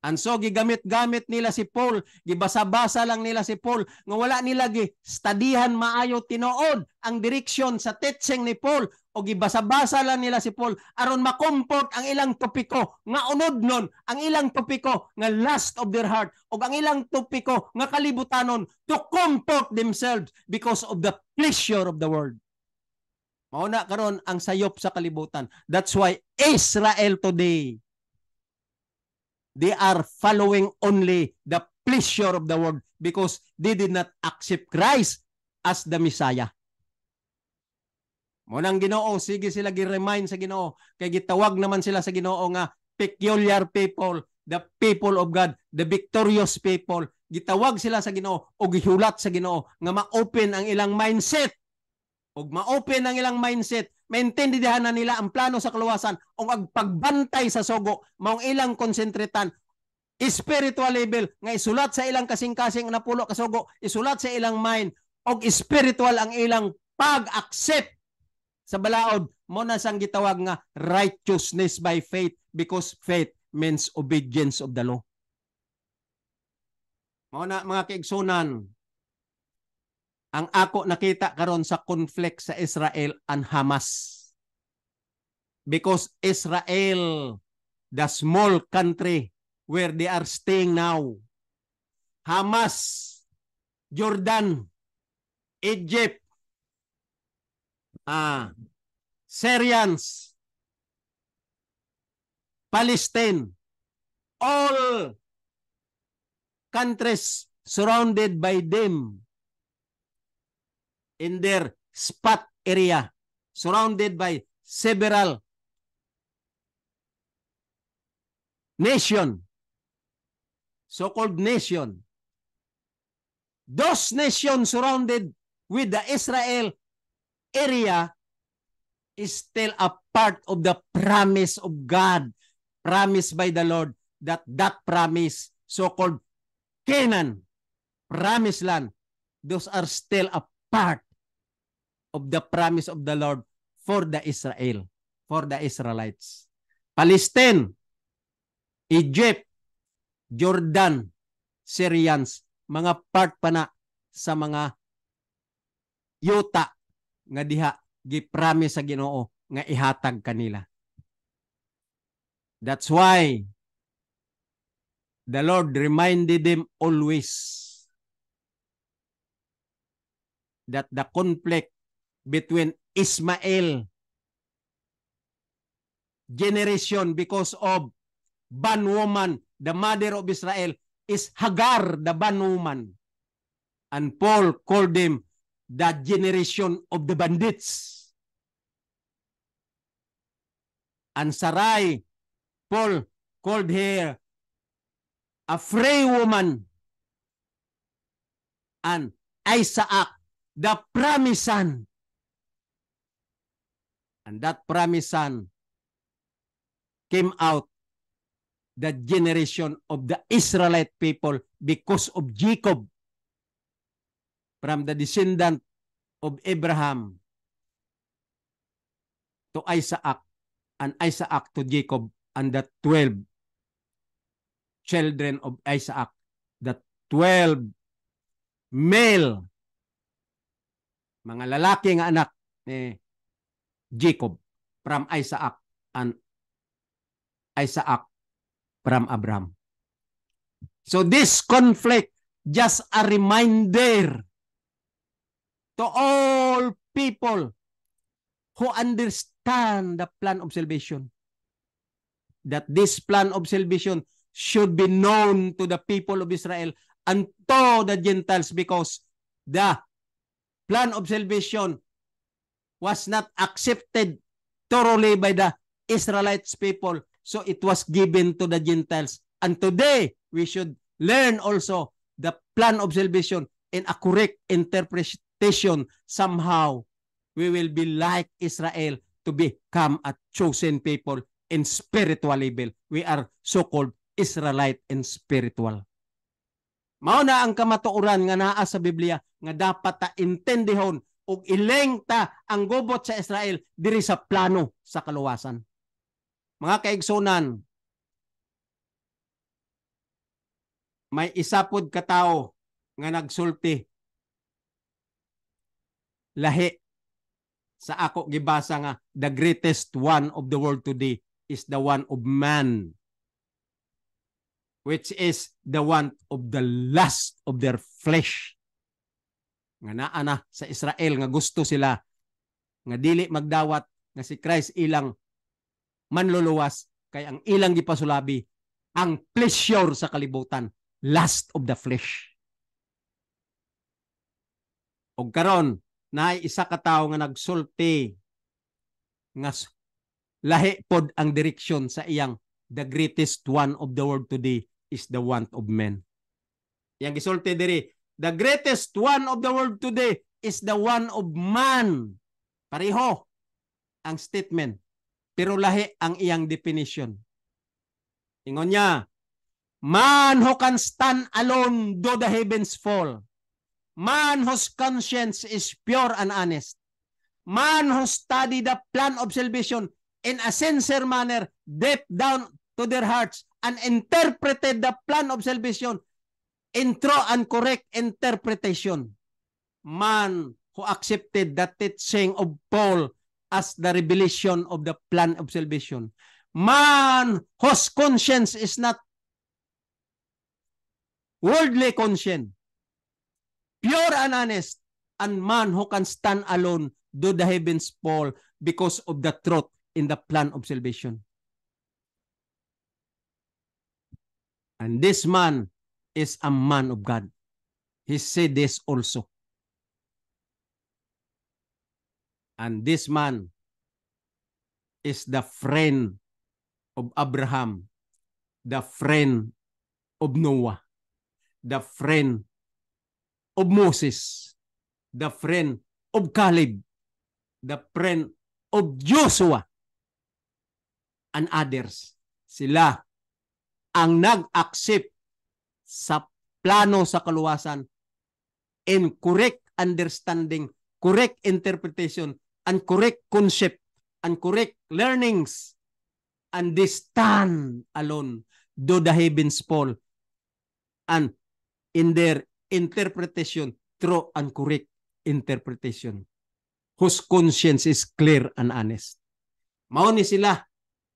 And so gigamit-gamit nila si Paul, gibasa-basa lang nila si Paul, nga wala nila gi-studihan maayo tinuod ang direksyon sa teaching ni Paul, o gibasa-basa lang nila si Paul aron makomport ang ilang topiko nga unod nun, ang ilang topiko nga lust of their heart, o ang ilang topiko nga kalibutanon, to comfort themselves because of the pleasure of the world. Mauna karon ang sayop sa kalibutan. That's why Israel today, they are following only the pleasure of the world, because they did not accept Christ as the Messiah. Munang Ginoo, sige sila gi-remind sa Ginoo, kay gitawag naman sila sa Ginoo nga peculiar people, the people of God, the victorious people. Gitawag sila sa Ginoo o gihulat sa Ginoo nga ma-open ang ilang mindset. Og ma-open ang ilang mindset, maintindihan na nila ang plano sa kaluwasan o ang pagbantay sa sugo, maong ilang konsentritan. Spiritual level nga isulat sa ilang kasing-kasing na pulo kasugo, isulat sa ilang mind, og spiritual ang ilang pag-accept sa balaod. Mo na sang gitawag nga righteousness by faith, because faith means obedience of the law. Mo na mga kaigsunan, ang ako nakita karon sa conflict sa Israel and Hamas. Because Israel, the small country where they are staying now, Hamas, Jordan, Egypt, Syrians, Palestine, all countries surrounded by them in their spot area, surrounded by several nation, so-called nation. Those nations surrounded with the Israel area is still a part of the promise of God, promised by the Lord, that promise, so-called Canaan, promised land, those are still a part of the promise of the Lord for the Israel, for the Israelites. Palestine, Egypt, Jordan, Syrians, mga part pa na sa mga yuta nga diha gipromise sa Ginoo nga ihatag kanila. That's why the Lord reminded them always that the conflict between Ismael generation because of bondwoman, the mother of Israel, is Hagar, the bondwoman. And Paul called them the generation of the bandits. And Sarai, Paul called her a free woman. And Isaac, the promised son. And that promised son came out the generation of the Israelite people because of Jacob, from the descendant of Abraham to Isaac, and Isaac to Jacob, and the 12 children of Isaac, the 12 male, mga lalaki nga anak ni Jacob from Isaac, and Isaac from Abraham. So this conflict just a reminder to all people who understand the plan of salvation, that this plan of salvation should be known to the people of Israel and to the Gentiles, because the plan of salvation was not accepted thoroughly by the Israelites people, so it was given to the Gentiles. And today, we should learn also the plan of salvation in a correct interpretation. Somehow, we will be like Israel to become a chosen people in spiritual level. We are so-called Israelite and spiritual. Mao na ang kamatuoran nga naa sa Biblia nga dapat ta intendihon ug ileng ta ang gubot sa Israel diri sa plano sa kaluwasan. Mga kaigsunan, may isa pod ka tawo nga nagsulti lahi sa ako gibasa nga the greatest one of the world today is the one of man, which is the one of the lust of their flesh. Nga naa na sa Israel nga gusto sila nga dili magdawat nga si Christ ilang manluluwas, kay ang ilang gipasulabi ang pleasure sa kalibutan, lust of the flesh. Og karon naay isa ka tawo nga nagsulti nga lahi pod ang direksyon sa iyang the greatest one of the world today is the one of men. Yang gisulti diri, the greatest one of the world today is the one of man. Pareho ang statement, pero lahi ang iyang definition. Ingon niya, man who can stand alone though the heavens fall. Man whose conscience is pure and honest. Man who study the plan of salvation in a sincere manner, deep down to their hearts, and interpreted the plan of salvation in true and correct interpretation. Man who accepted the teaching of Paul as the revelation of the plan of salvation. Man whose conscience is not worldly conscience, pure and honest, and man who can stand alone though the heavens fall because of the truth in the plan of salvation. And this man is a man of God. He said this also. And this man is the friend of Abraham, the friend of Noah, the friend of Moses, the friend of Caleb, the friend of Joshua, and others. Sila ang nag-accept sa plano sa kaluwasan in correct understanding, correct interpretation, and correct concept, and correct learnings, and they stand alone, though the heavens fall, and in their interpretation, true and correct interpretation, whose conscience is clear and honest. Mao ni sila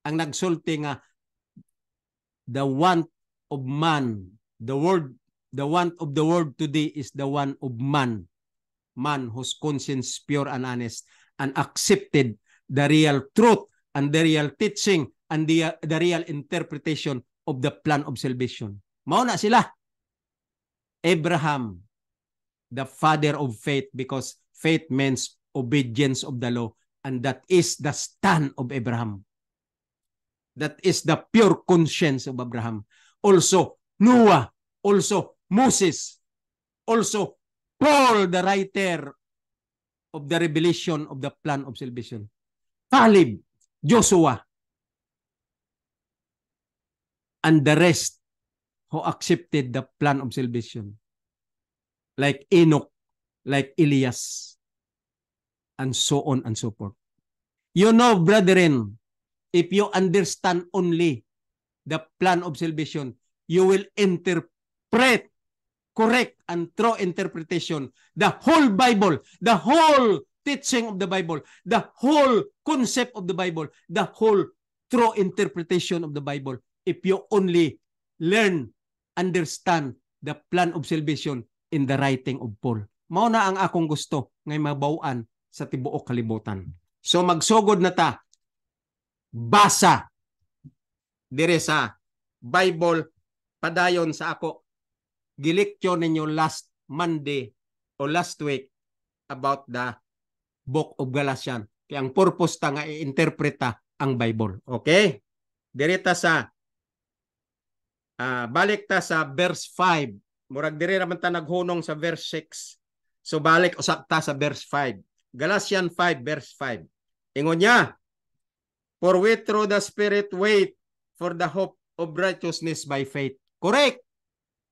ang nagsulti nga the want of man, the want of the world today is the want of man whose conscience pure and honest and accepted the real truth and the real teaching and the real interpretation of the plan of salvation. Mao na sila. Abraham, the father of faith, because faith means obedience of the law, and that is the stand of Abraham. That is the pure conscience of Abraham. Also Noah, also Moses, also Paul, the writer of the revelation of the plan of salvation. Caleb, Joshua, and the rest who accepted the plan of salvation. Like Enoch, like Elias, and so on and so forth. You know, brethren, if you understand only the plan of salvation, you will interpret correct and true interpretation the whole Bible, the whole teaching of the Bible, the whole concept of the Bible, the whole true interpretation of the Bible, if you only learn, understand the plan of salvation in the writing of Paul. Mao na ang akong gusto ngay mabaw-an sa tibuok kalibutan. So magsugod na ta. Basa dire sa Bible padayon sa ako. Gilektyon ninyo last Monday o last week about the book of Galatians. Kaya ang purpose ta nga i-interpreta ang Bible. Okay? Direta sa balik ta sa verse 5. Murag diri raman ta naghunong sa verse 6. So balik usab ta sa verse 5. Galatians 5 verse 5. Ingon niya, for we through the Spirit wait for the hope of righteousness by faith. Correct.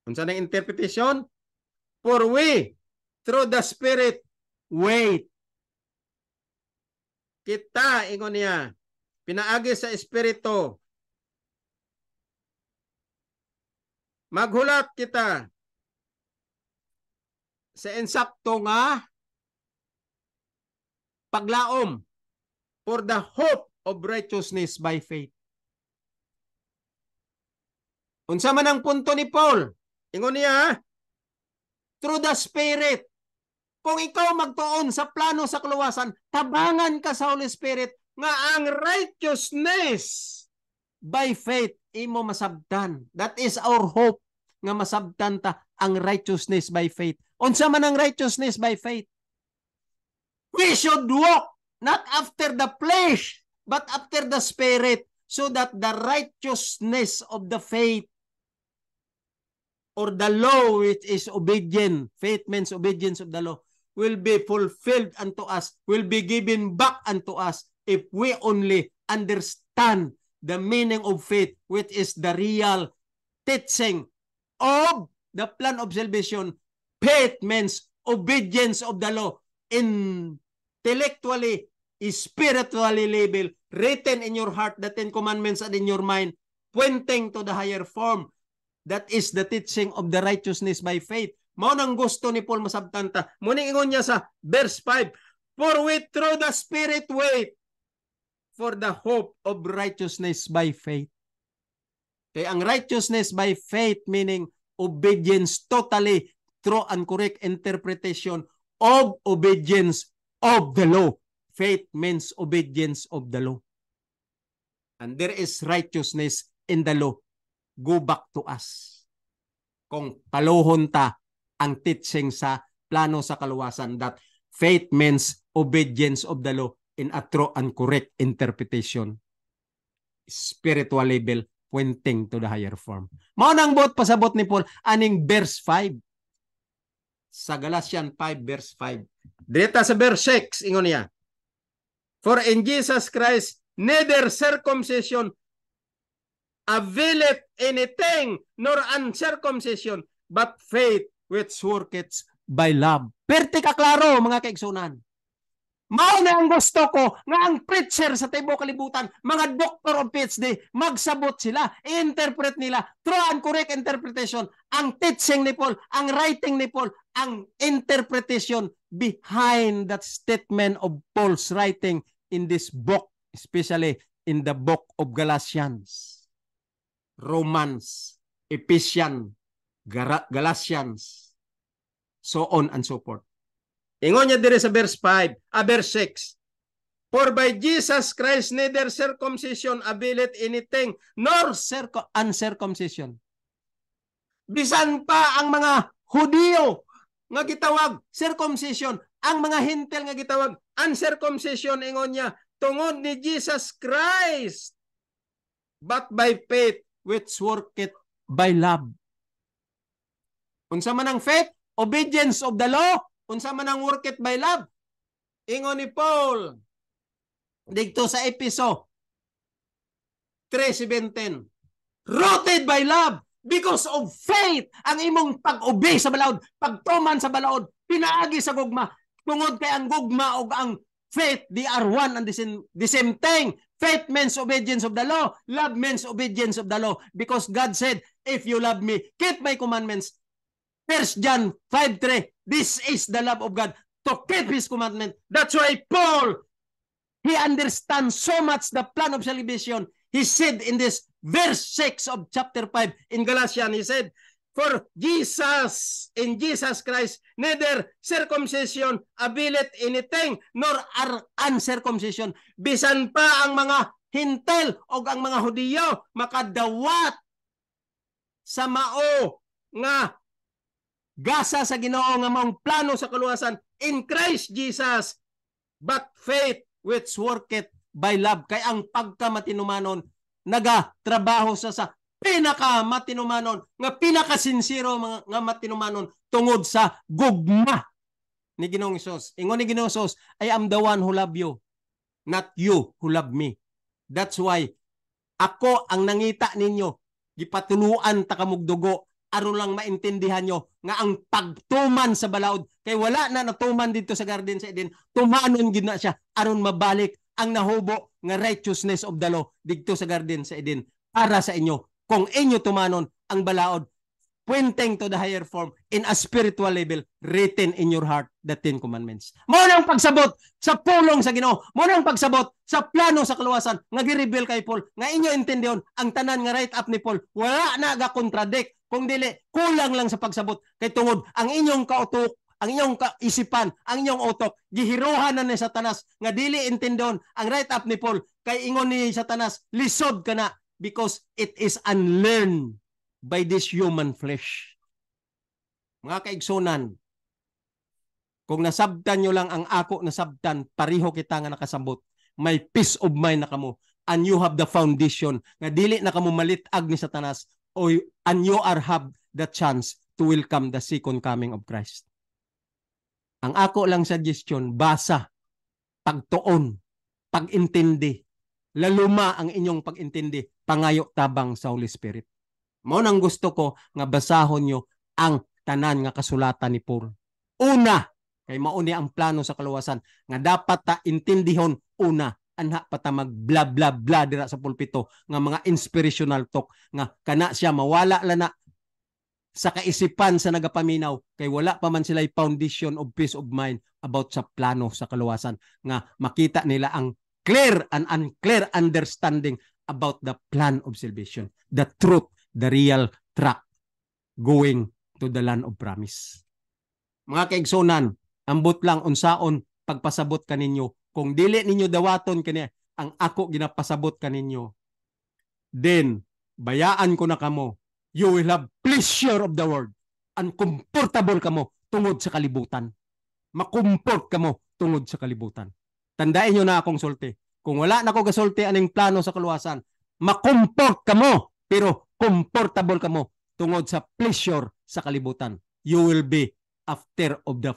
Unsa nang interpretation? For we through the Spirit wait. Kita, ingon niya, pinaagi sa Espiritu. Maghulat kita sa insakto nga paglaom for the hope of righteousness by faith. Unsa man ang punto ni Paul? Ingon niya, through the Spirit. Kung ikaw magtuon sa plano sa kaluwasan, tabangan ka sa Holy Spirit nga ang righteousness by faith imo masabtan. That is our hope nga masabtan ta ang righteousness by faith. Unsa man ang righteousness by faith? We should walk not after the flesh but after the Spirit, so that the righteousness of the faith or the law, which is obedient, faith means obedience of the law, will be fulfilled unto us, will be given back unto us if we only understand the meaning of faith, which is the real teaching of the plan of salvation. Faith means obedience of the law, intellectually, spiritually labeled, written in your heart, the 10 Commandments and in your mind, pointing to the higher form. That is the teaching of the righteousness by faith. Mao nang gusto ni Paul masabtan ta. Muning ingon niya sa verse 5, for we through the Spirit wait for the hope of righteousness by faith. Kaya ang righteousness by faith meaning obedience, totally true and correct interpretation of obedience of the law. Faith means obedience of the law. And there is righteousness in the law. Go back to us. Kung paluhon ta ang teaching sa plano sa kaluwasan that faith means obedience of the law in a true and correct interpretation. Spiritual level pointing to the higher form. Mao nang bot pasabot ni Paul aning verse 5. Sa Galatians 5 verse 5. Dito sa verse 6 ingon niya, for in Jesus Christ neither circumcision availeth anything, nor uncircumcision, but faith which worketh by love. Perti ka klaro, mga kaigsunan. Mao na ang gusto ko nga ang preacher sa tibuok kalibutan, mga doctor of PhD, magsabot sila, interpret nila, true and correct interpretation, ang teaching ni Paul, ang writing ni Paul, ang interpretation behind that statement of Paul's writing in this book, especially in the book of Galatians, Romans, Ephesians, Galatians, so on and so forth. Ingon niya dire sa verse 6. For by Jesus Christ neither circumcision availeth anything, nor uncircumcision. Bisan pa ang mga Hudiyo nga gitawag circumcision, ang mga Hintil nga gitawag uncircumcision, ingon niya, tungod ni Jesus Christ, but by faith which worketh by love. Unsa man ang faith? Obedience of the law. Unsa man ang worketh by love? Ingon ni Paul dito sa Episo 3:17. Rooted by love, because of faith, ang imong pag-obey sa balaod, pagtuman sa balaod, pinaagi sa gugma. Tungod kay ang gugma o ang faith, they are one and the same thing. Faith means obedience of the law. Love means obedience of the law. Because God said, if you love me, keep my commandments. 1 John 5:3, this is the love of God, to keep His commandment. That's why Paul, he understands so much the plan of salvation. He said in this verse 6 of chapter 5 in Galatians, he said, for Jesus, in Jesus Christ, neither circumcision availeth anything, nor uncircumcision. Bisan pa ang mga Hintil o ang mga Hudiyo makadawat sa mao nga gasa sa Ginoo nga maong plano sa kaluwasan in Christ Jesus, but faith which worketh by love. Kay ang pagkamatinumanon nagatrabaho sa pinakamatinumanon nga pinakasinsiro nga matinumanon tungod sa gugma ni Ginoong Hesus. Ingon ni Ginoong Hesus, I am the one who love you, not you who love me. That's why ako ang nangita ninyo, gipatuluan ta kamog dugo, aron lang maintindihan nyo nga ang pagtuman sa balaod, kay wala na natuman dito sa Garden sa Eden, tumanon gid na siya aron mabalik ang nahubo nga righteousness of the law dito sa Garden sa Eden para sa inyo. Kung inyo tumanon ang balaod, pointing to the higher form in a spiritual level, written in your heart, the 10 Commandments. Mao nang pagsabot sa pulong sa Ginoo, mao nang pagsabot sa plano sa kaluwasan nga gi-reveal kay Paul, nga inyo intindihon ang tanan nga right up ni Paul, wala na ga-contradict, kung dili kulang lang sa pagsabot kay tungod ang inyong kautok, ang inyong kaisipan, ang inyong utok gihiruhan na ni Satanas nga dili intindihon ang right up ni Paul, kay ingon ni Satanas, lisod ka na, because it is unlearned by this human flesh. Mga kaigsunan, kung nasabtan nyo lang ang ako nasabtan, pariho kita nga nakasabot, may peace of mind na kamo, and you have the foundation nga dili na kamo malitag ni Satanas, and you have the chance to welcome the second coming of Christ. Ang ako lang suggestion, basa, pagtuon, pag-intindi, laluma ang inyong pag-intindi, pangayo tabang sa Holy Spirit. Mao nang gusto ko nga basahon nyo ang tanan nga kasulatan ni Paul. Una, kay mao ni ang plano sa kaluwasan nga dapat ta intindihon una, anha pa ta mag bla bla bla dira sa pulpito nga mga inspirational talk nga kana siya mawala la na sa kaisipan sa nagapaminaw, kay wala pa man sila foundation of peace of mind about sa plano sa kaluwasan nga makita nila ang clear and unclear understanding about the plan of salvation, the truth, the real track going to the land of promise. Mga kaigsunan, ambot lang unsaon pagpasabot kaninyo, kung dili ninyo dawaton kani ang ako ginapasabot kaninyo, then bayaan ko na kamo, you will have pleasure of the world, and comfortable kamo tungod sa kalibutan. Makumport kamo tungod sa kalibutan. Tandain nyo na akong sulti. Kung wala na ko gasulti aning plano sa kaluwasan, makumport kamo, pero comfortable kamo tungod sa pleasure sa kalibutan. You will be after of the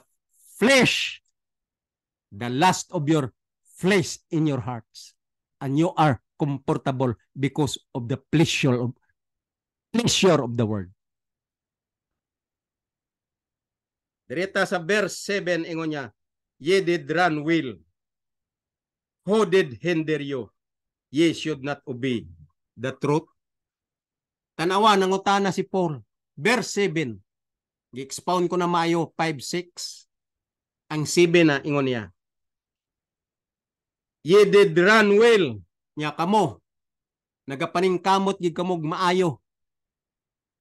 flesh, the lust of your flesh in your hearts, and you are comfortable because of the pleasure of the world. Direta sa verse 7 ingon niya, ye did run well. Who did hinder you? Ye should not obey the truth. Tanawa, nangutana si Paul. Verse 7. Gi-expound ko na maayo 5-6. Ang 7 na ingon niya. Ye did run well. Nya kamo. Nagapaningkamot gid kamog maayo.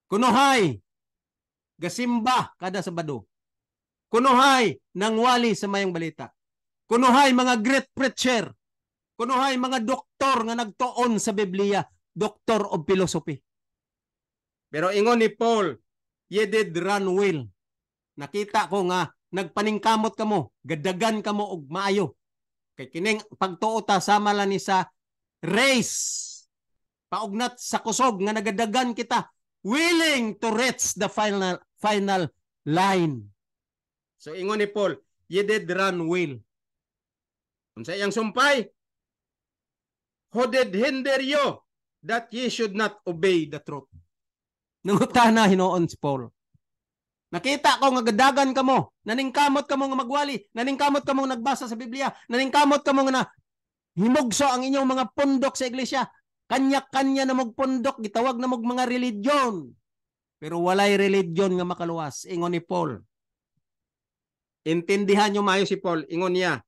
Kunohay. Gasimba kada Sabado. Kunohay nangwali sa mayong balita. Kunohay mga great preacher. Kunohay mga doktor nga nagtuon sa Biblia. Doctor of philosophy. Pero ingon ni Paul, ye did run well. Nakita ko nga, nagpaningkamot kamo, gadagan kamo og maayo. Kay kining pagtuota sama lang ni sa race. Paugnat sa kusog nga nagadagan kita, willing to reach the final line. So ingon ni Paul, ye did run well. Unsa iyang sumpay? Who did hinder you that ye should not obey the truth? Nangutana hinoon si Paul. Nakita ko nga gadagan kamo, naningkamot kamo nga magwali, naningkamot kamo nga nagbasa sa Biblia, naningkamot kamo nga himugso ang inyong mga pundok sa iglesia. Kanya-kanya na magpundok, gitawag na mag mga religion. Pero walay religion nga makaluwas, ingon ni Paul. Intindihan nyo maayo si Paul, ingon niya,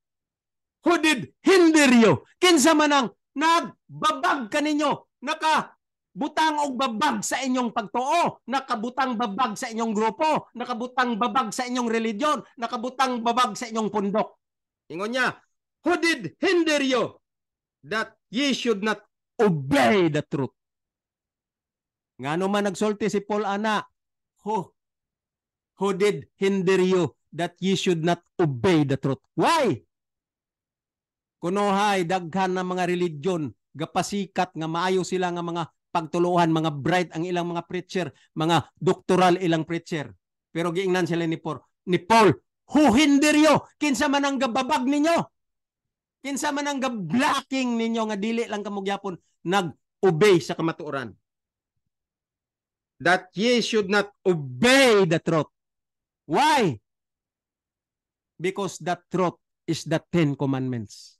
who did hinder you? Kinsa man ang nagbabag kaninyo, nakabutang og babag sa inyong pagtuo, nakabutang babag sa inyong grupo, nakabutang babag sa inyong religion, nakabutang babag sa inyong pundok. Ingon niya, who did hinder you that ye should not obey the truth? Ngano man nagsulti si Paul ana, who did hinder you that ye should not obey the truth? Why? Kunohay daghan na mga religion gapasikat nga maayo sila nga mga pagtuluhan, mga bright ang ilang mga preacher, mga doktoral ilang preacher. Pero giingnan sila ni Paul, who hinder you? Kinsa man ang gababag ninyo? Kinsa man ang gablocking ninyo nga dili lang kamo gyapon nag-obey sa kamatuoran? That ye should not obey the truth. Why? Because that truth is the 10 Commandments.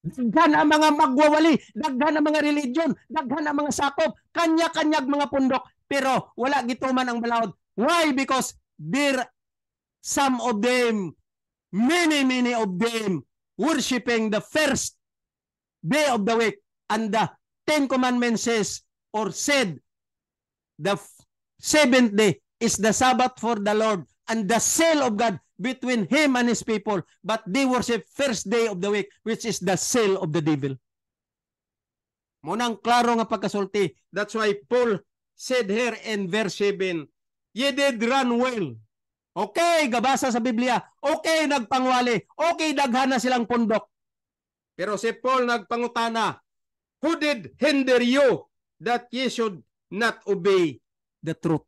Daghan ang mga magwawali, daghan ang mga religion, daghan ang mga sakop, kanya-kanyag mga pundok, pero wala gituman ang balaod. Why? Because there some of them, many of them, worshiping the first day of the week, and the 10 Commandments says, or said, the 7th day is the Sabbath for the Lord, and the seal of God between him and his people, but they worship first day of the week, which is the seal of the devil. Munang klaro nga pagkasulti. That's why Paul said here in verse 7, ye did run well. Okay, gabasa sa Biblia. Okay, nagpangwali. Okay, daghan na silang pundok. Pero si Paul nagpangutana, who did hinder you that ye should not obey the truth?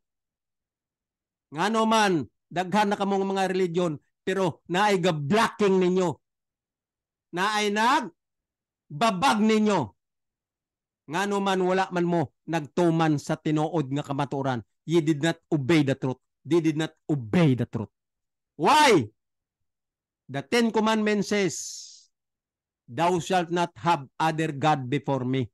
Ngano man, daghan na kamong mga religion, pero naay ga-blocking ninyo. Naay nagbabag ninyo. Ngano man wala man mo nagtuman sa tinuod nga kamatuoran. Ye did not obey the truth. They did not obey the truth. Why? The 10 Commandments says, thou shalt not have other God before me.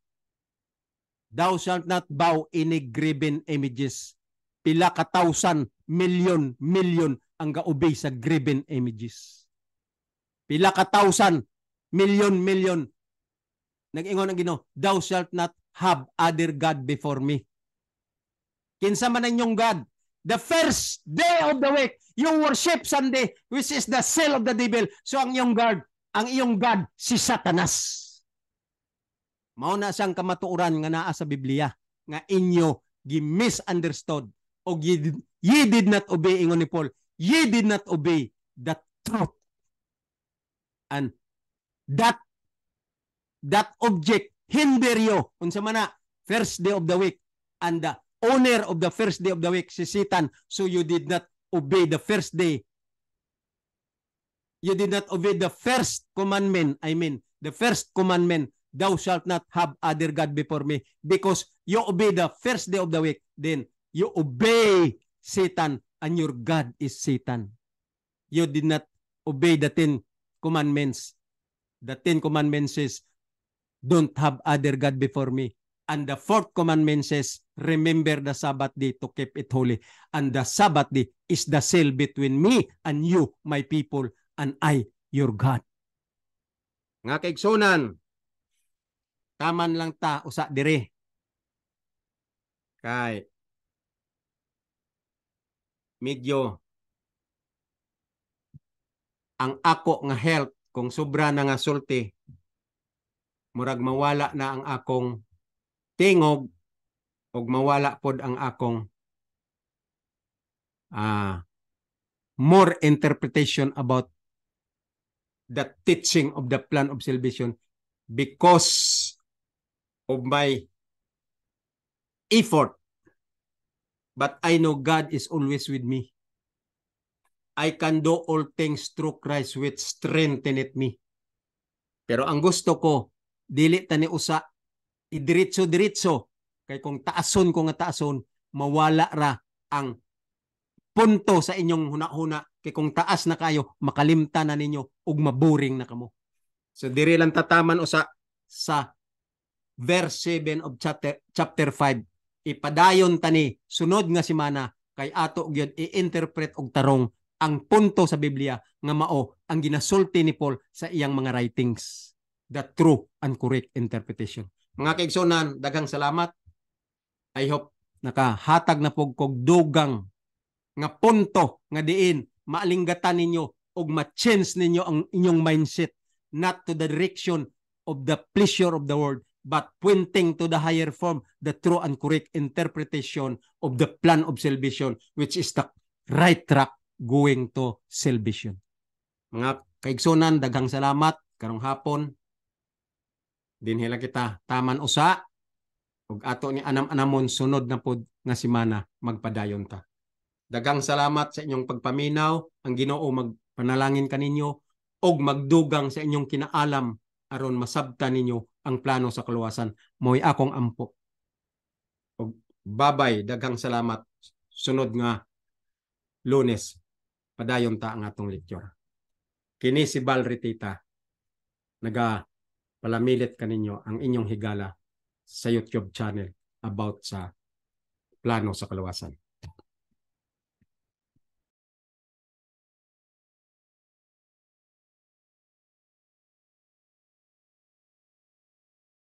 Thou shalt not bow any graven images. Pila ka 1,000, million ang ga-obey sa graven images. Pila ka 1,000, million. Nag-ingon ang Ginoo, thou shalt not have other God before me. Kinsa man ang inyong God? The first day of the week, you worship Sunday, which is the seal of the devil. So ang iyong God, si Satanas. Mao na siyang kamatuoran nga naa sa Biblia, nga inyo gi-misunderstood. O ye did not obey, ingon ni Paul, ye did not obey the truth. And that object hinder you, unsa man na, first day of the week, and the owner of the first day of the week, si Satan, so you did not obey the first day. You did not obey the first commandment, the first commandment, thou shalt not have other God before me, because you obey the first day of the week, then you obey Satan, and your God is Satan. you did not obey the 10 commandments. The 10 commandments says, don't have other God before me. And the 4th commandment says, remember the Sabbath day to keep it holy. And the Sabbath day is the seal between me and you, my people, and I, your God. Nga kaigsunan, taman lang ta usa dire. Kay medyo ang ako nga health kung sobra na nga sulti, murag mawala na ang akong tingog ug mawala pod ang akong more interpretation about the teaching of the plan of salvation because of my effort. But I know God is always with me. I can do all things through Christ which strengtheneth me. Pero ang gusto ko, dili tani usa, idiretso-diretso. Kay kung taason ko nga taason, mawala ra ang punto sa inyong huna-huna. Kay kung taas na kayo, makalimtan na ninyo ug maboring na kamo. So diri lang tataman usa sa verse 7 of chapter 5. Ipadayon tani sunod nga semana kay ato gyud i-interpret og tarong ang punto sa Biblia nga mao ang ginasulti ni Paul sa iyang mga writings, the true and correct interpretation. Mga kaigsunan, daghang salamat. I hope nakahatag na pog kog dugang nga punto nga diin maalinggatan ninyo ug ma-change ninyo ang inyong mindset, not to the direction of the pleasure of the world, but pointing to the higher form, the true and correct interpretation of the plan of salvation, which is the right track going to salvation. Mga kaigsunan, daghang salamat karong hapon. Dinhi lang kita taman usa ug ato ni anam-anamon sunod na pod nga semana magpadayon ta. Daghang salamat sa inyong pagpaminaw. Ang Ginoo magpanalangin kaninyo ug magdugang sa inyong kinaalam aron masabtan ninyo ang plano sa kaluwasan. Mo'y akong ampo. Og babay, daghang salamat. Sunod nga Lunes padayon ta ang atong lecture. Kini si Val Ritita, naga palamilit kaninyo ang inyong higala sa YouTube channel about sa plano sa kaluwasan.